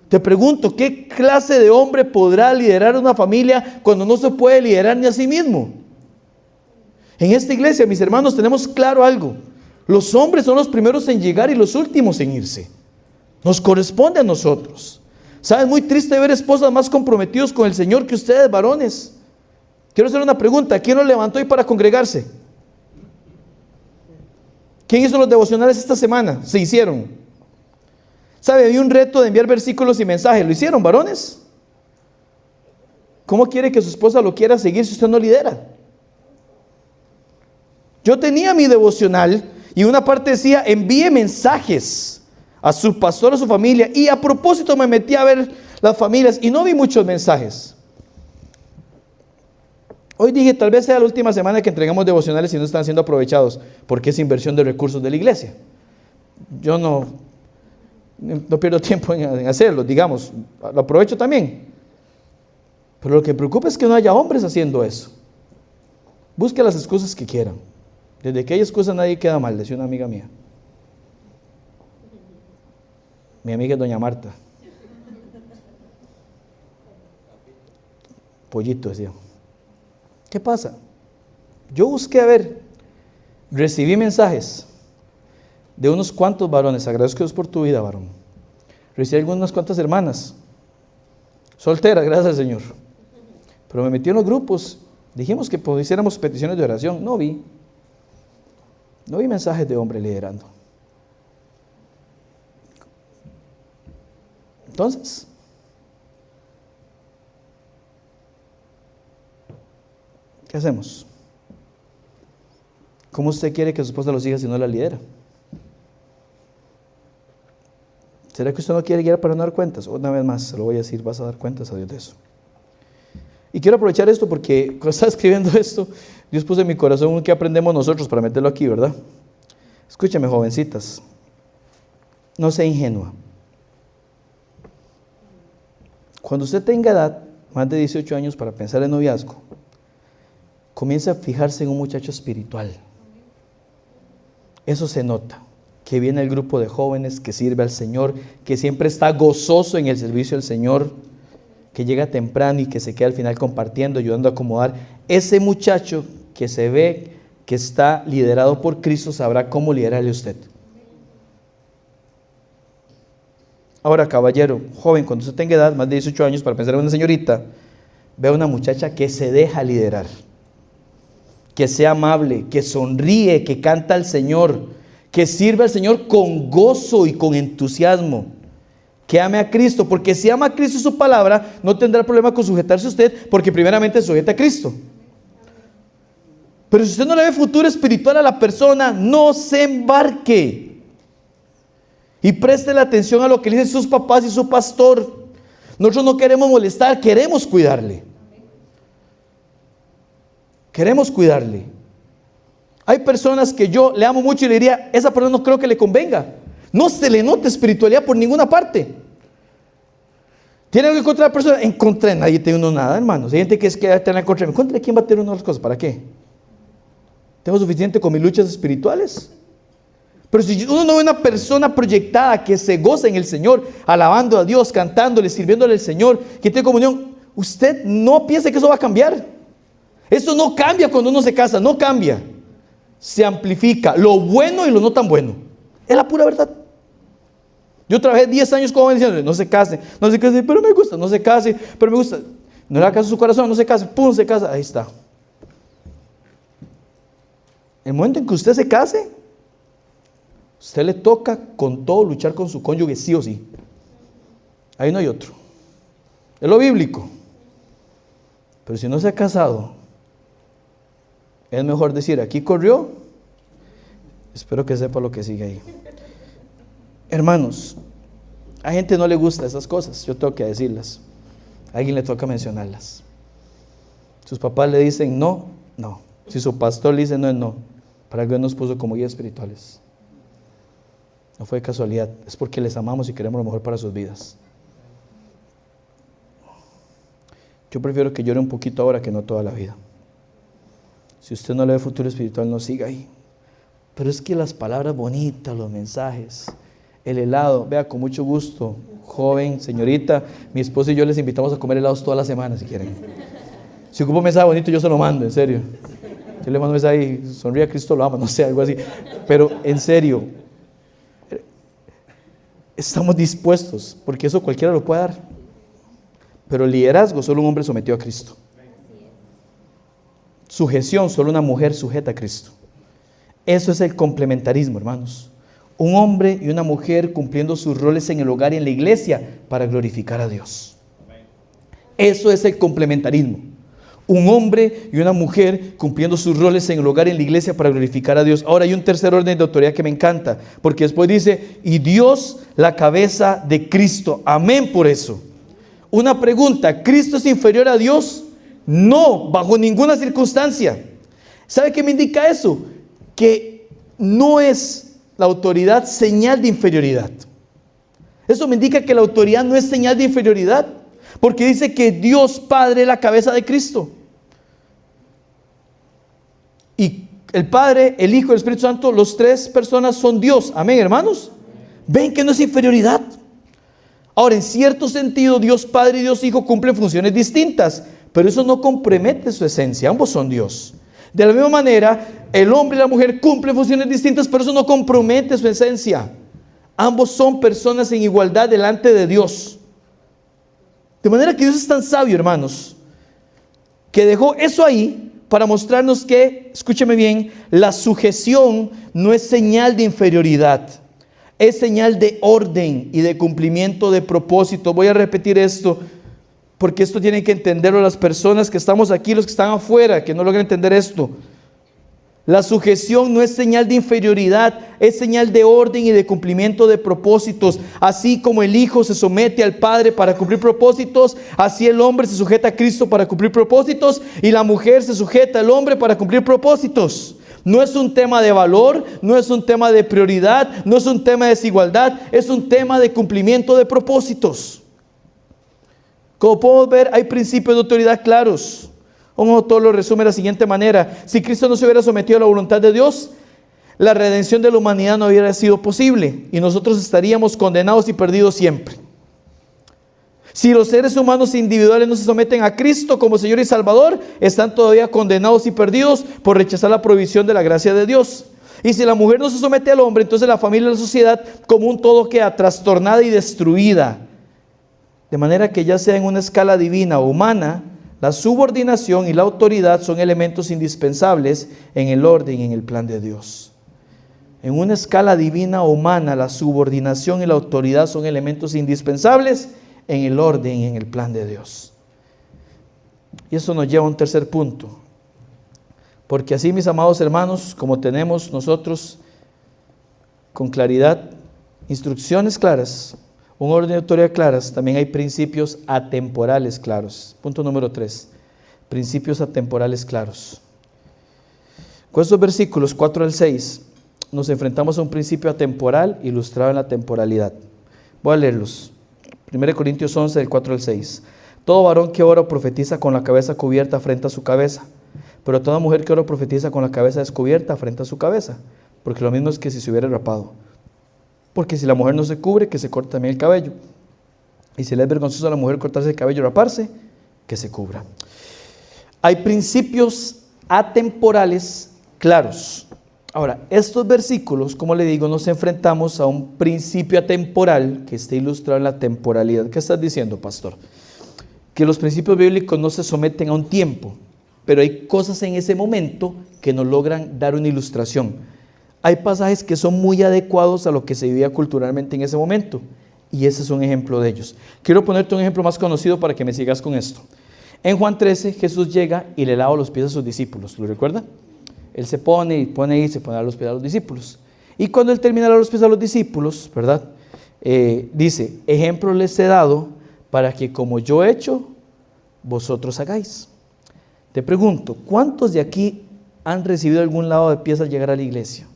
Te pregunto, ¿qué clase de hombre podrá liderar una familia cuando no se puede liderar ni a sí mismo? En esta iglesia, mis hermanos, tenemos claro algo. Los hombres son los primeros en llegar y los últimos en irse. Nos corresponde a nosotros. ¿Saben? Muy triste ver esposas más comprometidos con el Señor que ustedes, varones. Quiero hacer una pregunta. ¿Quién los levantó hoy para congregarse? ¿Quién hizo los devocionales esta semana? Se hicieron. ¿Sabe? Había un reto de enviar versículos y mensajes. ¿Lo hicieron, varones? ¿Cómo quiere que su esposa lo quiera seguir si usted no lidera? Yo tenía mi devocional y una parte decía, envíe mensajes a su pastor, a su familia. Y a propósito me metí a ver las familias y no vi muchos mensajes. Hoy dije, tal vez sea la última semana que entregamos devocionales y no están siendo aprovechados, porque es inversión de recursos de la iglesia. Yo no pierdo tiempo en hacerlo, digamos, lo aprovecho también. Pero lo que me preocupa es que no haya hombres haciendo eso. Busque las excusas que quieran. Desde que hay excusas nadie queda mal, decía una amiga mía. Mi amiga es doña Marta. Pollito, decía. ¿Qué pasa? Yo busqué a ver, recibí mensajes de unos cuantos varones. Agradezco a Dios por tu vida, varón. Recibí algunas cuantas hermanas solteras, gracias al Señor. Pero me metí en los grupos. Dijimos que hiciéramos peticiones de oración. No vi mensajes de hombre liderando. Entonces, ¿qué hacemos? ¿Cómo usted quiere que su esposa lo siga si no la lidera? ¿Será que usted no quiere guiar para no dar cuentas? Una vez más, se lo voy a decir, vas a dar cuentas a Dios de eso. Y quiero aprovechar esto porque cuando estaba escribiendo esto, Dios puso en mi corazón que aprendemos nosotros para meterlo aquí, ¿verdad? Escúchame, jovencitas, no sea ingenua. Cuando usted tenga edad, más de 18 años, para pensar en noviazgo, comience a fijarse en un muchacho espiritual. Eso se nota, que viene el grupo de jóvenes, que sirve al Señor, que siempre está gozoso en el servicio del Señor, que llega temprano y que se queda al final compartiendo, ayudando a acomodar. Ese muchacho que se ve que está liderado por Cristo sabrá cómo liderarle a usted. Ahora, caballero, joven, cuando usted tenga edad, más de 18 años, para pensar en una señorita, vea una muchacha que se deja liderar, que sea amable, que sonríe, que canta al Señor, que sirve al Señor con gozo y con entusiasmo, que ame a Cristo, porque si ama a Cristo y su palabra, no tendrá problema con sujetarse a usted, porque primeramente se sujeta a Cristo. Pero si usted no le ve futuro espiritual a la persona, no se embarque. Y preste la atención a lo que le dicen sus papás y su pastor. Nosotros no queremos molestar, queremos cuidarle. Queremos cuidarle. Hay personas que yo le amo mucho y le diría, esa persona no creo que le convenga. No se le nota espiritualidad por ninguna parte. Tiene que encontrar a la persona. En contra de nadie tiene uno nada, hermanos. Hay gente que es que tener en contra de quién va a tener uno las cosas. ¿Para qué? ¿Tengo suficiente con mis luchas espirituales? Pero si uno no ve una persona proyectada que se goza en el Señor, alabando a Dios, cantándole, sirviéndole al Señor, que tiene comunión, usted no piense que eso va a cambiar. Eso no cambia cuando uno se casa, no cambia. Se amplifica lo bueno y lo no tan bueno. Es la pura verdad. Yo trabajé 10 años como diciendo, no se case, pero me gusta, no se case, pero me gusta. No le haga caso a su corazón, no se case, pum, se casa, ahí está. El momento en que usted se case, usted le toca con todo luchar con su cónyuge, sí o sí. Ahí no hay otro. Es lo bíblico. Pero si no se ha casado, es mejor decir, aquí corrió. Espero que sepa lo que sigue ahí. Hermanos, a gente no le gusta esas cosas, yo tengo que decirlas. A alguien le toca mencionarlas. Sus papás le dicen no, no. Si su pastor le dice no, es no. Para algo nos puso como guías espirituales. No fue de casualidad, es porque les amamos y queremos lo mejor para sus vidas. Yo prefiero que llore un poquito ahora que no toda la vida. Si usted no le ve futuro espiritual, no siga ahí. Pero es que las palabras bonitas, los mensajes, el helado, vea, con mucho gusto, joven, señorita, mi esposo y yo les invitamos a comer helados toda la semana si quieren. Si ocupa un mensaje bonito, yo se lo mando, en serio. Yo le mando un mensaje y sonríe, Cristo lo ama, no sé, algo así. Pero en serio, estamos dispuestos, porque eso cualquiera lo puede dar. Pero el liderazgo, solo un hombre sometido a Cristo. Sujeción, solo una mujer sujeta a Cristo. Eso es el complementarismo, hermanos. Un hombre y una mujer cumpliendo sus roles en el hogar y en la iglesia para glorificar a Dios. Eso es el complementarismo. Un hombre y una mujer cumpliendo sus roles en el hogar y en la iglesia para glorificar a Dios. Ahora hay un tercer orden de autoridad que me encanta, porque después dice, y Dios la cabeza de Cristo. Amén por eso. Una pregunta, ¿Cristo es inferior a Dios? No, bajo ninguna circunstancia. ¿Sabe qué me indica eso? Que no es la autoridad señal de inferioridad. Eso me indica que la autoridad no es señal de inferioridad, porque dice que Dios Padre es la cabeza de Cristo. Y el Padre, el Hijo y el Espíritu Santo, los tres personas son Dios. Amén, hermanos. Ven que no es inferioridad. Ahora, en cierto sentido, Dios Padre y Dios Hijo cumplen funciones distintas, pero eso no compromete su esencia. Ambos son Dios. De la misma manera, el hombre y la mujer cumplen funciones distintas, pero eso no compromete su esencia. Ambos son personas en igualdad delante de Dios. De manera que Dios es tan sabio, hermanos, que dejó eso ahí para mostrarnos que, escúcheme bien, la sujeción no es señal de inferioridad, es señal de orden y de cumplimiento de propósito. Voy a repetir esto, porque esto tienen que entenderlo las personas que estamos aquí, los que están afuera, que no logran entender esto. La sujeción no es señal de inferioridad, es señal de orden y de cumplimiento de propósitos. Así como el Hijo se somete al Padre para cumplir propósitos, así el hombre se sujeta a Cristo para cumplir propósitos, y la mujer se sujeta al hombre para cumplir propósitos. No es un tema de valor, no es un tema de prioridad, no es un tema de desigualdad, es un tema de cumplimiento de propósitos. Como podemos ver, hay principios de autoridad claros. Un autor lo resume de la siguiente manera: si Cristo no se hubiera sometido a la voluntad de Dios, la redención de la humanidad no hubiera sido posible y nosotros estaríamos condenados y perdidos siempre. Si los seres humanos individuales no se someten a Cristo como Señor y Salvador, están todavía condenados y perdidos por rechazar la provisión de la gracia de Dios. Y si la mujer no se somete al hombre, entonces la familia y la sociedad como un todo queda trastornada y destruida. De manera que ya sea en una escala divina o humana, la subordinación y la autoridad son elementos indispensables en el orden y en el plan de Dios. En una escala divina o humana, la subordinación y la autoridad son elementos indispensables en el orden y en el plan de Dios. Y eso nos lleva a un tercer punto. Porque así, mis amados hermanos, como tenemos nosotros con claridad instrucciones claras, un orden de autoridad claras, también hay principios atemporales claros. Punto número 3, principios atemporales claros. Con estos versículos 4 al 6 nos enfrentamos a un principio atemporal ilustrado en la temporalidad. Voy a leerlos. 1 Corintios 11, del 4 al 6. Todo varón que ora o profetiza con la cabeza cubierta afrenta su cabeza, pero toda mujer que ora o profetiza con la cabeza descubierta afrenta su cabeza, porque lo mismo es que si se hubiera rapado. Porque si la mujer no se cubre, que se corte también el cabello. Y si le es vergonzoso a la mujer cortarse el cabello y raparse, que se cubra. Hay principios atemporales claros. Ahora, estos versículos, como le digo, nos enfrentamos a un principio atemporal que está ilustrado en la temporalidad. ¿Qué estás diciendo, pastor? Que los principios bíblicos no se someten a un tiempo, pero hay cosas en ese momento que nos logran dar una ilustración. Hay pasajes que son muy adecuados a lo que se vivía culturalmente en ese momento, y ese es un ejemplo de ellos. Quiero ponerte un ejemplo más conocido para que me sigas con esto. En Juan 13, Jesús llega y le lava los pies a sus discípulos. ¿Lo recuerda? Él se pone ahí y se pone a los pies a los discípulos. Y cuando él termina de lavar los pies a los discípulos, ¿verdad? Dice, ejemplo les he dado para que como yo he hecho, vosotros hagáis. Te pregunto, ¿cuántos de aquí han recibido algún lavado de pies al llegar a la iglesia?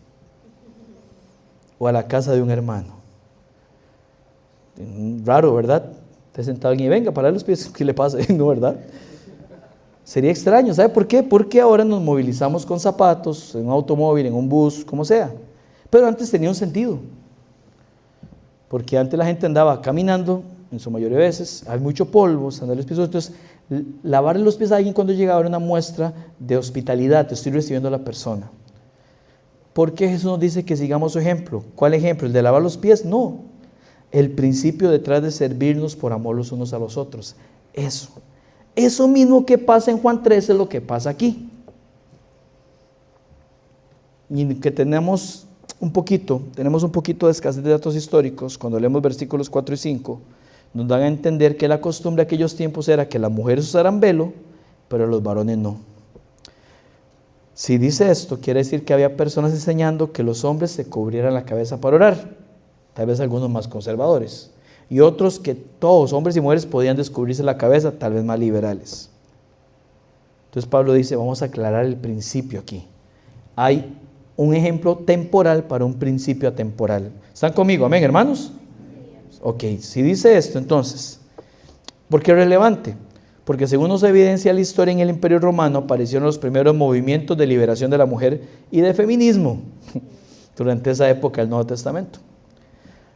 O a la casa de un hermano. Raro, ¿verdad? Te has sentado alguien y venga, para los pies, ¿qué le pasa? No, ¿verdad? Sería extraño, ¿sabe por qué? Porque ahora nos movilizamos con zapatos, en un automóvil, en un bus, como sea. Pero antes tenía un sentido. Porque antes la gente andaba caminando, en su mayoría de veces, hay mucho polvo, andar los pies. Entonces, lavarle los pies a alguien cuando llegaba era una muestra de hospitalidad, te estoy recibiendo a la persona. ¿Por qué Jesús nos dice que sigamos su ejemplo? ¿Cuál ejemplo? ¿El de lavar los pies? No. El principio detrás de servirnos por amor los unos a los otros. Eso mismo que pasa en Juan 13 es lo que pasa aquí. Y que tenemos un poquito de escasez de datos históricos. Cuando leemos versículos 4 y 5, nos dan a entender que la costumbre de aquellos tiempos era que las mujeres usaran velo, pero los varones no. Si dice esto, quiere decir que había personas enseñando que los hombres se cubrieran la cabeza para orar. Tal vez algunos más conservadores. Y otros que todos, hombres y mujeres, podían descubrirse la cabeza, tal vez más liberales. Entonces Pablo dice, vamos a aclarar el principio aquí. Hay un ejemplo temporal para un principio atemporal. ¿Están conmigo? Amén, hermanos. Ok, si dice esto, entonces, ¿por qué es relevante? Porque según nos evidencia la historia, en el Imperio Romano aparecieron los primeros movimientos de liberación de la mujer y de feminismo durante esa época del Nuevo Testamento.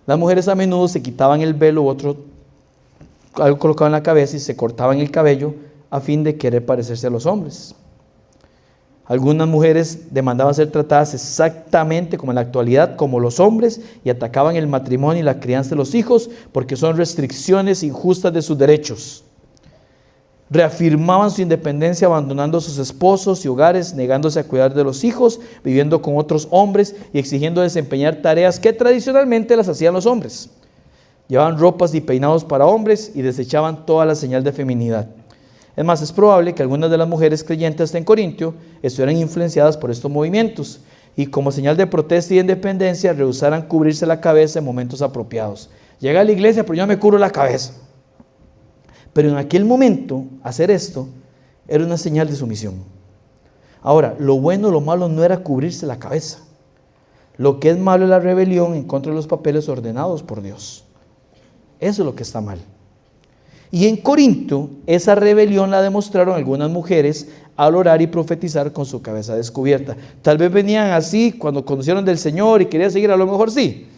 Las mujeres a menudo se quitaban el velo u algo colocado en la cabeza y se cortaban el cabello a fin de querer parecerse a los hombres. Algunas mujeres demandaban ser tratadas exactamente como en la actualidad, como los hombres, y atacaban el matrimonio y la crianza de los hijos porque son restricciones injustas de sus derechos. Reafirmaban su independencia abandonando a sus esposos y hogares, negándose a cuidar de los hijos, viviendo con otros hombres y exigiendo desempeñar tareas que tradicionalmente las hacían los hombres. Llevaban ropas y peinados para hombres y desechaban toda la señal de feminidad. Es más, es probable que algunas de las mujeres creyentes en Corintio estuvieran influenciadas por estos movimientos y como señal de protesta y de independencia rehusaran cubrirse la cabeza en momentos apropiados. Llega a la iglesia, pero yo me cubro la cabeza. Pero en aquel momento, hacer esto era una señal de sumisión. Ahora, lo bueno o lo malo no era cubrirse la cabeza. Lo que es malo es la rebelión en contra de los papeles ordenados por Dios. Eso es lo que está mal. Y en Corinto, esa rebelión la demostraron algunas mujeres al orar y profetizar con su cabeza descubierta. Tal vez venían así cuando conocieron del Señor y querían seguir, a lo mejor sí.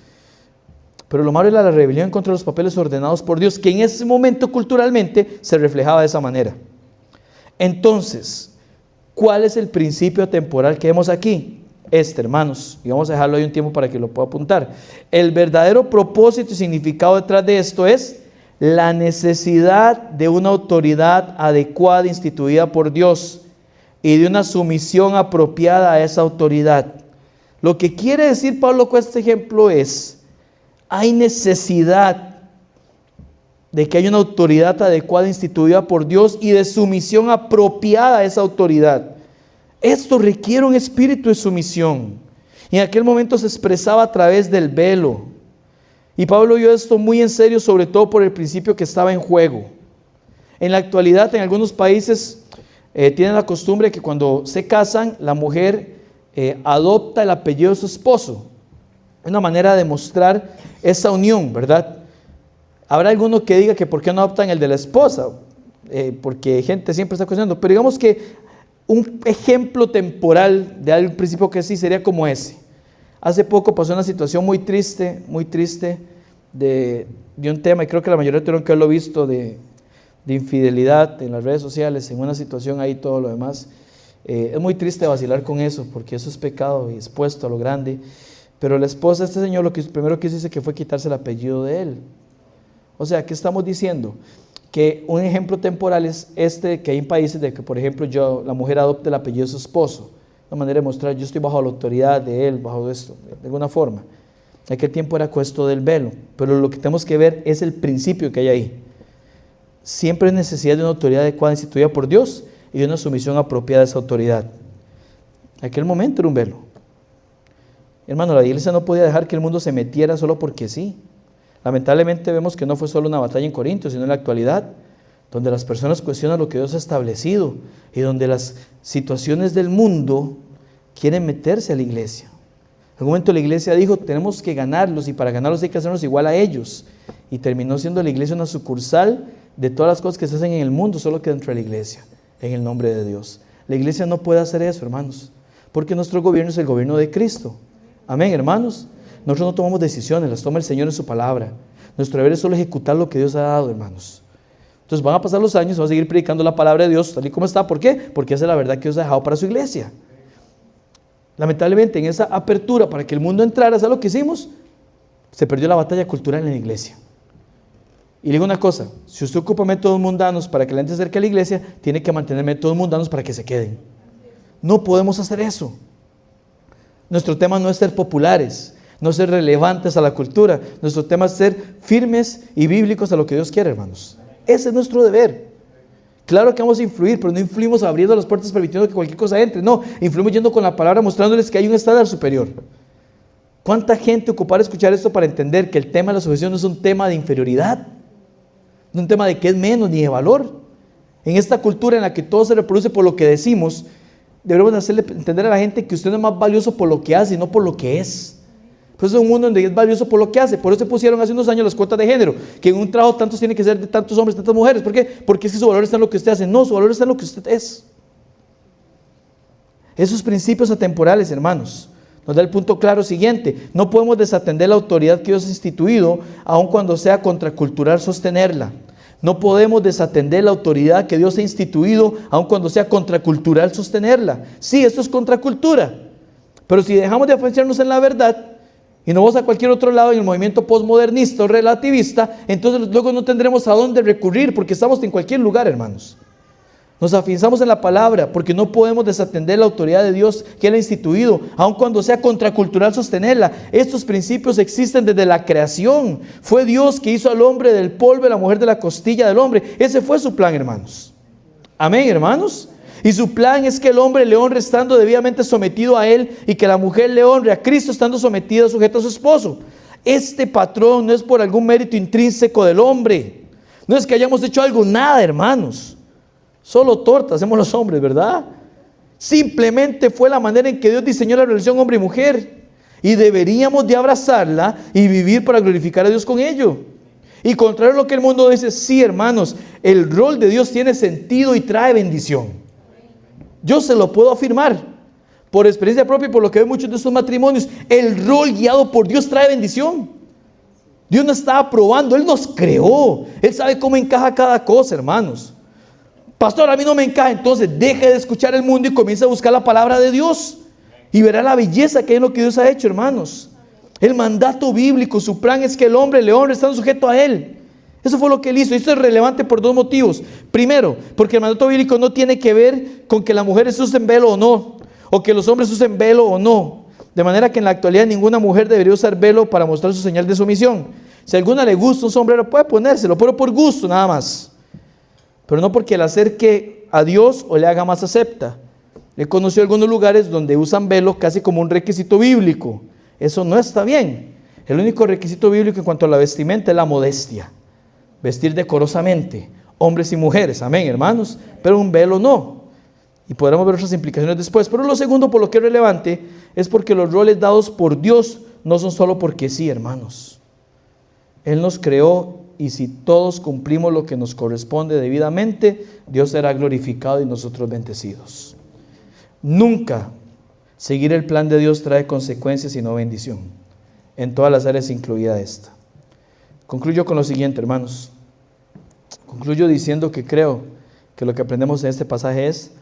Pero lo malo era la rebelión contra los papeles ordenados por Dios, que en ese momento culturalmente se reflejaba de esa manera. Entonces, ¿cuál es el principio temporal que vemos aquí? Hermanos, y vamos a dejarlo ahí un tiempo para que lo pueda apuntar. El verdadero propósito y significado detrás de esto es la necesidad de una autoridad adecuada instituida por Dios y de una sumisión apropiada a esa autoridad. Lo que quiere decir Pablo con este ejemplo es: hay necesidad de que haya una autoridad adecuada instituida por Dios y de sumisión apropiada a esa autoridad. Esto requiere un espíritu de sumisión. Y en aquel momento se expresaba a través del velo. Y Pablo vio esto muy en serio, sobre todo por el principio que estaba en juego. En la actualidad, en algunos países tienen la costumbre que cuando se casan, la mujer adopta el apellido de su esposo. Es una manera de mostrar esa unión, ¿verdad? Habrá alguno que diga que por qué no adoptan el de la esposa, porque gente siempre está cuestionando, pero digamos que un ejemplo temporal de algún principio que sí sería como ese. Hace poco pasó una situación muy triste de un tema, y creo que la mayoría tuvieron que haberlo visto, de infidelidad en las redes sociales, en una situación ahí, todo lo demás. Es muy triste vacilar con eso, porque eso es pecado y expuesto a lo grande. Pero la esposa de este señor lo que primero que hizo que fue quitarse el apellido de él. O sea, ¿qué estamos diciendo? Que un ejemplo temporal es que hay países de que, por ejemplo, la mujer adopte el apellido de su esposo. Una manera de mostrar, yo estoy bajo la autoridad de él, bajo esto, de alguna forma. En aquel tiempo era esto del velo, pero lo que tenemos que ver es el principio que hay ahí. Siempre hay necesidad de una autoridad adecuada instituida por Dios y de una sumisión apropiada a esa autoridad. En aquel momento era un velo. Hermano, la iglesia no podía dejar que el mundo se metiera solo porque sí. Lamentablemente vemos que no fue solo una batalla en Corinto, sino en la actualidad, donde las personas cuestionan lo que Dios ha establecido y donde las situaciones del mundo quieren meterse a la iglesia. En algún momento la iglesia dijo, tenemos que ganarlos y para ganarlos hay que hacernos igual a ellos. Y terminó siendo la iglesia una sucursal de todas las cosas que se hacen en el mundo, solo que dentro de la iglesia, en el nombre de Dios. La iglesia no puede hacer eso, hermanos, porque nuestro gobierno es el gobierno de Cristo. Amén, hermanos. Nosotros no tomamos decisiones, las toma el Señor en su palabra. Nuestro deber es solo ejecutar lo que Dios ha dado, hermanos. Entonces van a pasar los años, vamos a seguir predicando la palabra de Dios tal y como está. ¿Por qué? Porque esa es la verdad que Dios ha dejado para su iglesia. Lamentablemente en esa apertura para que el mundo entrara, ¿sabes lo que hicimos? Se perdió la batalla cultural en la iglesia. Y le digo una cosa, si usted ocupa métodos mundanos para que la gente se acerque a la iglesia, tiene que mantener métodos mundanos para que se queden. No podemos hacer eso. Nuestro tema no es ser populares, no ser relevantes a la cultura. Nuestro tema es ser firmes y bíblicos a lo que Dios quiere, hermanos. Ese es nuestro deber. Claro que vamos a influir, pero no influimos abriendo las puertas permitiendo que cualquier cosa entre. No, influimos yendo con la palabra mostrándoles que hay un estándar superior. ¿Cuánta gente ocupar escuchar esto para entender que el tema de la sujeción no es un tema de inferioridad? No es un tema de que es menos ni de valor. En esta cultura en la que todo se reproduce por lo que decimos, debemos hacerle entender a la gente que usted no es más valioso por lo que hace y no por lo que es. Pues es un mundo donde es valioso por lo que hace. Por eso se pusieron hace unos años las cuotas de género, que en un trabajo tantos tiene que ser de tantos hombres, tantas mujeres. ¿Por qué? Porque es que su valor está en lo que usted hace. No, su valor está en lo que usted es. Esos principios atemporales, hermanos, nos da el punto claro siguiente: no podemos desatender la autoridad que Dios ha instituido, aun cuando sea contracultural sostenerla. No podemos desatender la autoridad que Dios ha instituido, aun cuando sea contracultural sostenerla. Sí, esto es contracultura, pero si dejamos de afianzarnos en la verdad y nos vamos a cualquier otro lado en el movimiento postmodernista o relativista, entonces luego no tendremos a dónde recurrir, porque estamos en cualquier lugar, hermanos. Nos afianzamos en la palabra porque no podemos desatender la autoridad de Dios que Él ha instituido, aun cuando sea contracultural sostenerla. Estos principios existen desde la creación. Fue Dios que hizo al hombre del polvo y la mujer de la costilla del hombre. Ese fue su plan, hermanos. Amén, hermanos. Y su plan es que el hombre le honre estando debidamente sometido a Él, y que la mujer le honre a Cristo estando sometida, sujeta a su esposo. Este patrón no es por algún mérito intrínseco del hombre. No es que hayamos hecho algo, nada, hermanos. Solo tortas hacemos los hombres, ¿verdad? Simplemente fue la manera en que Dios diseñó la relación hombre y mujer, y deberíamos de abrazarla y vivir para glorificar a Dios con ello. Y contrario a lo que el mundo dice, sí, hermanos, el rol de Dios tiene sentido y trae bendición. Yo se lo puedo afirmar por experiencia propia y por lo que veo muchos de estos matrimonios. El rol guiado por Dios trae bendición. Dios no estaba probando, Él nos creó. Él sabe cómo encaja cada cosa, hermanos. Pastor, a mí no me encaja. Entonces deje de escuchar el mundo y comience a buscar la palabra de Dios, y verá la belleza que hay en lo que Dios ha hecho, hermanos. El mandato bíblico, su plan es que el hombre le honre estando sujeto a Él. Eso fue lo que Él hizo. Esto es relevante por dos motivos. Primero, porque el mandato bíblico no tiene que ver con que las mujeres usen velo o no, o que los hombres usen velo o no. De manera que en la actualidad ninguna mujer debería usar velo para mostrar su señal de sumisión. Si a alguna le gusta un sombrero, puede ponérselo, pero por gusto nada más. Pero no porque le acerque a Dios o le haga más acepta. He conocido algunos lugares donde usan velo casi como un requisito bíblico. Eso no está bien. El único requisito bíblico en cuanto a la vestimenta es la modestia. Vestir decorosamente, hombres y mujeres, amén, hermanos, pero un velo no. Y podremos ver otras implicaciones después. Pero lo segundo, por lo que es relevante, es porque los roles dados por Dios no son solo porque sí, hermanos. Él nos creó, y si todos cumplimos lo que nos corresponde debidamente, Dios será glorificado y nosotros bendecidos. Nunca seguir el plan de Dios trae consecuencias sino bendición, en todas las áreas incluida esta. Concluyo con lo siguiente, hermanos. Concluyo diciendo que creo que lo que aprendemos en este pasaje es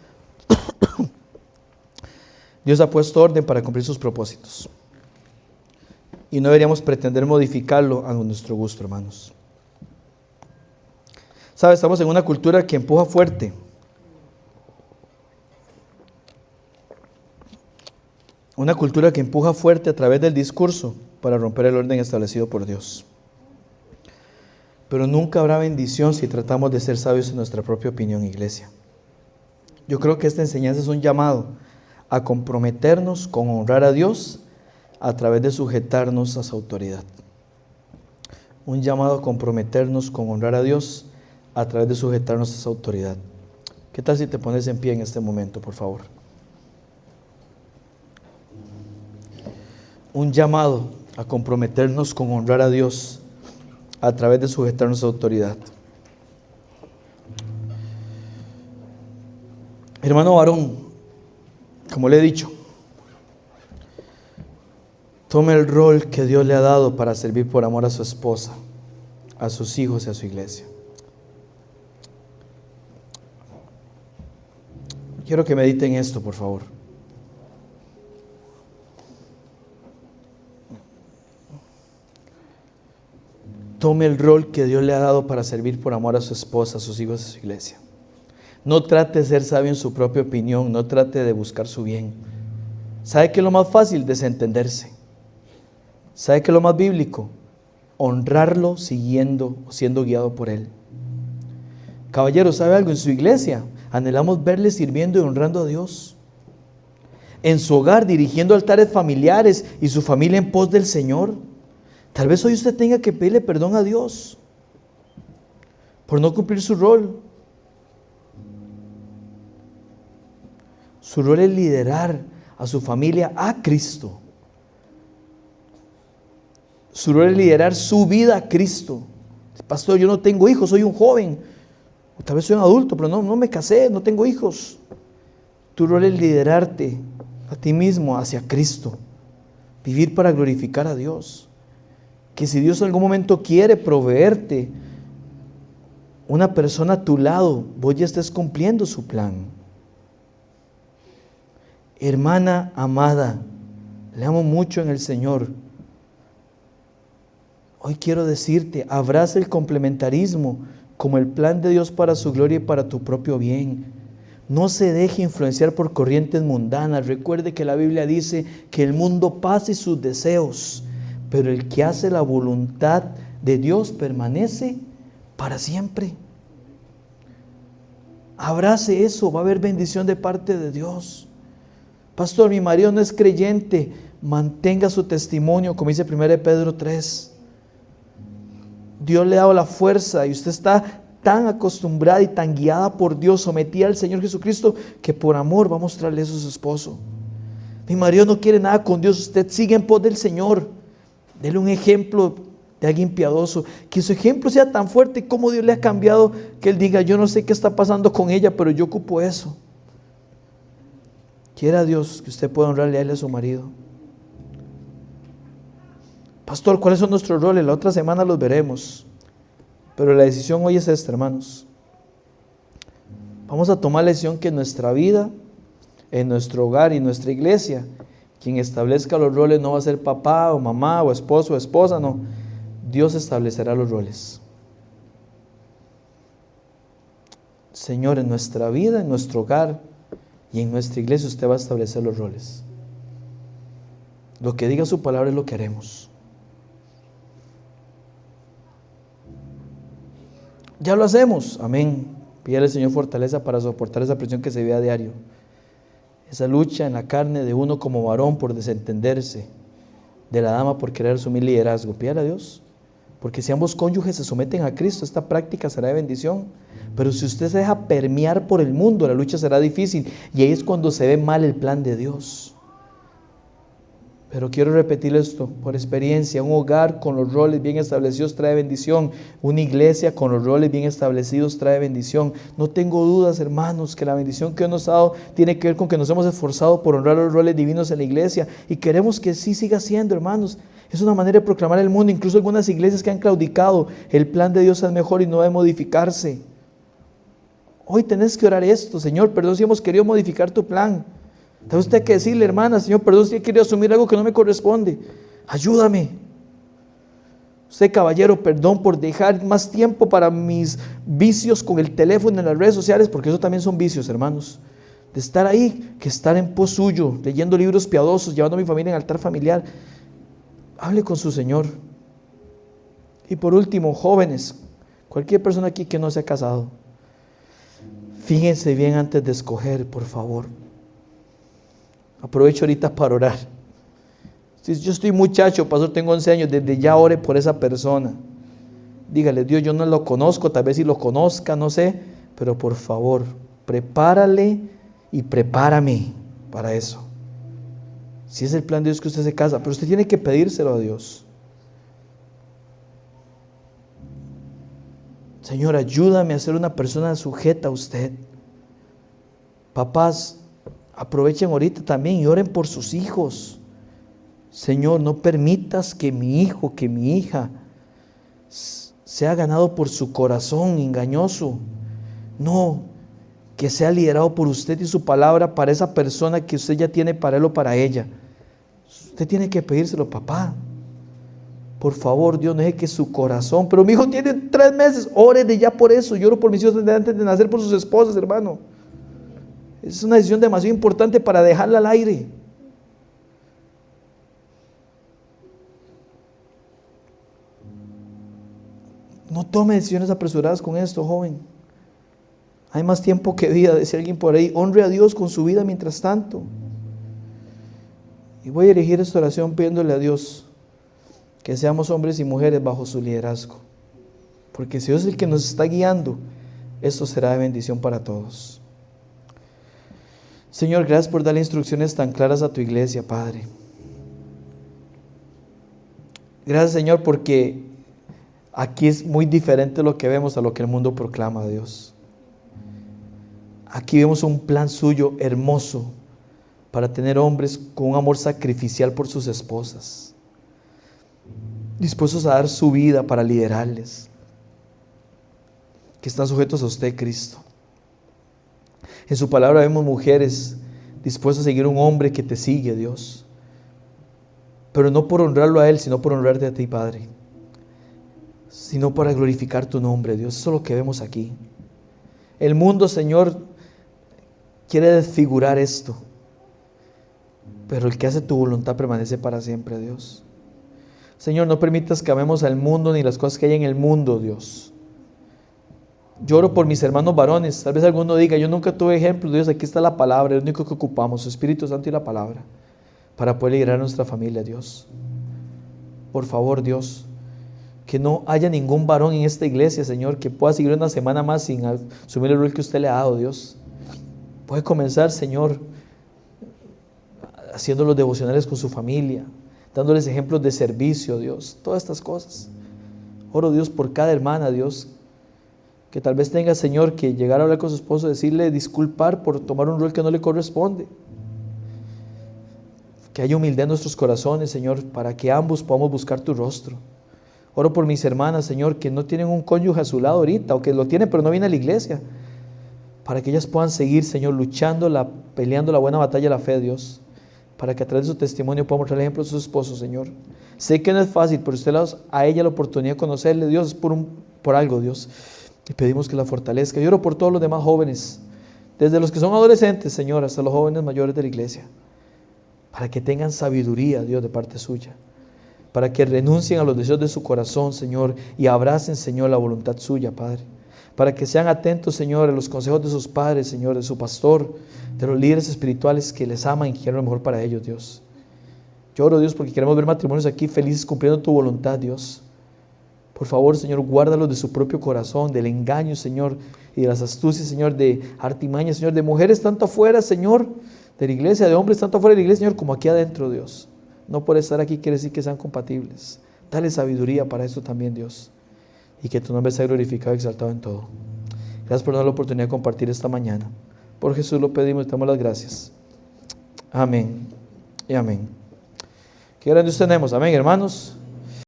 Dios ha puesto orden para cumplir sus propósitos. Y no deberíamos pretender modificarlo a nuestro gusto, hermanos. ¿Sabe? Estamos en una cultura que empuja fuerte. Una cultura que empuja fuerte a través del discurso para romper el orden establecido por Dios. Pero nunca habrá bendición si tratamos de ser sabios en nuestra propia opinión, iglesia. Yo creo que esta enseñanza es un llamado a comprometernos con honrar a Dios a través de sujetarnos a su autoridad. Un llamado a comprometernos con honrar a Dios a través de sujetarnos a su autoridad. ¿Qué tal si te pones en pie en este momento, por favor? Un llamado a comprometernos con honrar a Dios a través de sujetarnos a su autoridad. Hermano varón, como le he dicho, tome el rol que Dios le ha dado para servir por amor a su esposa, a sus hijos y a su iglesia. Quiero que mediten esto, por favor. Tome el rol que Dios le ha dado para servir por amor a su esposa, a sus hijos y a su iglesia. No trate de ser sabio en su propia opinión, no trate de buscar su bien. ¿Sabe qué es lo más fácil? Desentenderse. ¿Sabe qué es lo más bíblico? Honrarlo siguiendo, siendo guiado por Él. Caballero, ¿sabe algo? En su iglesia anhelamos verle sirviendo y honrando a Dios. En su hogar dirigiendo altares familiares y su familia en pos del Señor. Tal vez hoy usted tenga que pedirle perdón a Dios por no cumplir su rol. Su rol es liderar a su familia a Cristo. Su rol es liderar su vida a Cristo. Pastor, yo no tengo hijos, soy un joven. O tal vez soy un adulto, pero no me casé, no tengo hijos. Tu rol es liderarte a ti mismo hacia Cristo. Vivir para glorificar a Dios. Que si Dios en algún momento quiere proveerte una persona a tu lado, vos ya estés cumpliendo su plan. Hermana amada, le amo mucho en el Señor. Hoy quiero decirte, abraza el complementarismo como el plan de Dios para su gloria y para tu propio bien. No se deje influenciar por corrientes mundanas. Recuerde que la Biblia dice que el mundo pasa y sus deseos, pero el que hace la voluntad de Dios permanece para siempre. Abrace eso, va a haber bendición de parte de Dios. Pastor, mi marido no es creyente. Mantenga su testimonio, como dice 1 Pedro 3. Dios le ha dado la fuerza y usted está tan acostumbrada y tan guiada por Dios, sometida al Señor Jesucristo, que por amor va a mostrarle eso a su esposo. Mi marido no quiere nada con Dios, usted sigue en pos del Señor. Dele un ejemplo de alguien piadoso, que su ejemplo sea tan fuerte como Dios le ha cambiado, que él diga, yo no sé qué está pasando con ella, pero yo ocupo eso. Quiera Dios que usted pueda honrarle a él y a su marido. Pastor, ¿cuáles son nuestros roles? La otra semana los veremos. Pero la decisión hoy es esta, hermanos. Vamos a tomar la decisión que en nuestra vida, en nuestro hogar y en nuestra iglesia, quien establezca los roles no va a ser papá o mamá o esposo o esposa, no. Dios establecerá los roles. Señor, en nuestra vida, en nuestro hogar y en nuestra iglesia usted va a establecer los roles. Lo que diga su palabra es lo que haremos. Ya lo hacemos, amén. Pídale al Señor fortaleza para soportar esa presión que se vive a diario. Esa lucha en la carne de uno como varón por desentenderse, de la dama por querer asumir liderazgo. Pídale a Dios, porque si ambos cónyuges se someten a Cristo, esta práctica será de bendición. Pero si usted se deja permear por el mundo, la lucha será difícil, y ahí es cuando se ve mal el plan de Dios. Pero quiero repetir esto por experiencia: un hogar con los roles bien establecidos trae bendición. Una iglesia con los roles bien establecidos trae bendición. No tengo dudas, hermanos, que la bendición que Dios nos ha dado tiene que ver con que nos hemos esforzado por honrar los roles divinos en la iglesia, y queremos que sí siga siendo, hermanos. Es una manera de proclamar al mundo. Incluso algunas iglesias que han claudicado, el plan de Dios es mejor y no debe modificarse. Hoy tenés que orar esto: Señor, perdón si hemos querido modificar tu plan. Tal vez usted hay que decirle, hermana, Señor, perdón si he querido asumir algo que no me corresponde. Ayúdame. Usted, caballero, perdón por dejar más tiempo para mis vicios con el teléfono en las redes sociales, porque eso también son vicios, hermanos. De estar ahí, que estar en pos suyo, leyendo libros piadosos, llevando a mi familia en altar familiar. Hable con su Señor. Y por último, jóvenes, cualquier persona aquí que no se ha casado, fíjense bien antes de escoger, por favor. Aprovecho ahorita para orar. Si yo estoy muchacho, pastor, tengo 11 años, desde ya ore por esa persona. Dígale, Dios, yo no lo conozco, tal vez si lo conozca, no sé, pero por favor, prepárale y prepárame para eso. Si es el plan de Dios que usted se casa, pero usted tiene que pedírselo a Dios. Señor, ayúdame a ser una persona sujeta a usted. Papás, aprovechen ahorita también y oren por sus hijos. Señor, no permitas que mi hijo, que mi hija sea ganado por su corazón engañoso. No, que sea liderado por usted y su palabra para esa persona que usted ya tiene para él o para ella. Usted tiene que pedírselo, papá. Por favor, Dios, no deje que su corazón, pero mi hijo tiene 3 meses, ore de ya por eso. Yo oro por mis hijos antes de nacer, por sus esposas, hermano. Es una decisión demasiado importante para dejarla al aire. No tome decisiones apresuradas con esto, joven. Hay más tiempo que vida, decía alguien por ahí. Honre a Dios con su vida mientras tanto. Y voy a dirigir esta oración pidiéndole a Dios que seamos hombres y mujeres bajo su liderazgo. Porque si Dios es el que nos está guiando, esto será de bendición para todos. Señor, gracias por darle instrucciones tan claras a tu iglesia, Padre. Gracias, Señor, porque aquí es muy diferente lo que vemos a lo que el mundo proclama, Dios. Aquí vemos un plan suyo hermoso para tener hombres con un amor sacrificial por sus esposas, dispuestos a dar su vida para liderarles, que están sujetos a usted, Cristo. En su palabra vemos mujeres dispuestas a seguir un hombre que te sigue, Dios, pero no por honrarlo a él, sino por honrarte a ti, Padre, sino para glorificar tu nombre, Dios. Eso es lo que vemos aquí. El mundo, Señor, quiere desfigurar esto, pero el que hace tu voluntad permanece para siempre, Dios. Señor, no permitas que amemos al mundo ni las cosas que hay en el mundo, Dios. Yo oro por mis hermanos varones. Tal vez alguno diga, yo nunca tuve ejemplo. Dios, aquí está la palabra, el único que ocupamos, su Espíritu Santo y la palabra, para poder liderar a nuestra familia, Dios. Por favor, Dios, que no haya ningún varón en esta iglesia, Señor, que pueda seguir una semana más sin asumir el rol que usted le ha dado, Dios. Puede comenzar, Señor, haciendo los devocionales con su familia, dándoles ejemplos de servicio, Dios, todas estas cosas. Oro, Dios, por cada hermana, Dios, que tal vez tenga, Señor, que llegar a hablar con su esposo, decirle disculpar por tomar un rol que no le corresponde. Que haya humildad en nuestros corazones, Señor, para que ambos podamos buscar tu rostro. Oro por mis hermanas, Señor, que no tienen un cónyuge a su lado ahorita, o que lo tienen pero no viene a la iglesia, para que ellas puedan seguir, Señor, luchando, peleando la buena batalla de la fe, Dios, para que a través de su testimonio podamos mostrar el ejemplo de sus esposos, Señor. Sé que no es fácil, pero usted le da a ella la oportunidad de conocerle, Dios, es por algo, Dios, y pedimos que la fortalezca. Yo oro por todos los demás jóvenes, desde los que son adolescentes, Señor, hasta los jóvenes mayores de la iglesia, para que tengan sabiduría, Dios, de parte suya, para que renuncien a los deseos de su corazón, Señor, y abracen, Señor, la voluntad suya, Padre, para que sean atentos, Señor, a los consejos de sus padres, Señor, de su pastor, de los líderes espirituales que les aman y quieren lo mejor para ellos, Dios. Yo oro, Dios, porque queremos ver matrimonios aquí felices cumpliendo tu voluntad, Dios. Por favor, Señor, guárdalos de su propio corazón, del engaño, Señor, y de las astucias, Señor, de artimañas, Señor, de mujeres tanto afuera, Señor, de la iglesia, de hombres tanto afuera de la iglesia, Señor, como aquí adentro, Dios. No por estar aquí quiere decir que sean compatibles. Dale sabiduría para eso también, Dios. Y que tu nombre sea glorificado y exaltado en todo. Gracias por darnos la oportunidad de compartir esta mañana. Por Jesús lo pedimos y te damos las gracias. Amén y amén. Qué grande tenemos. Amén, hermanos.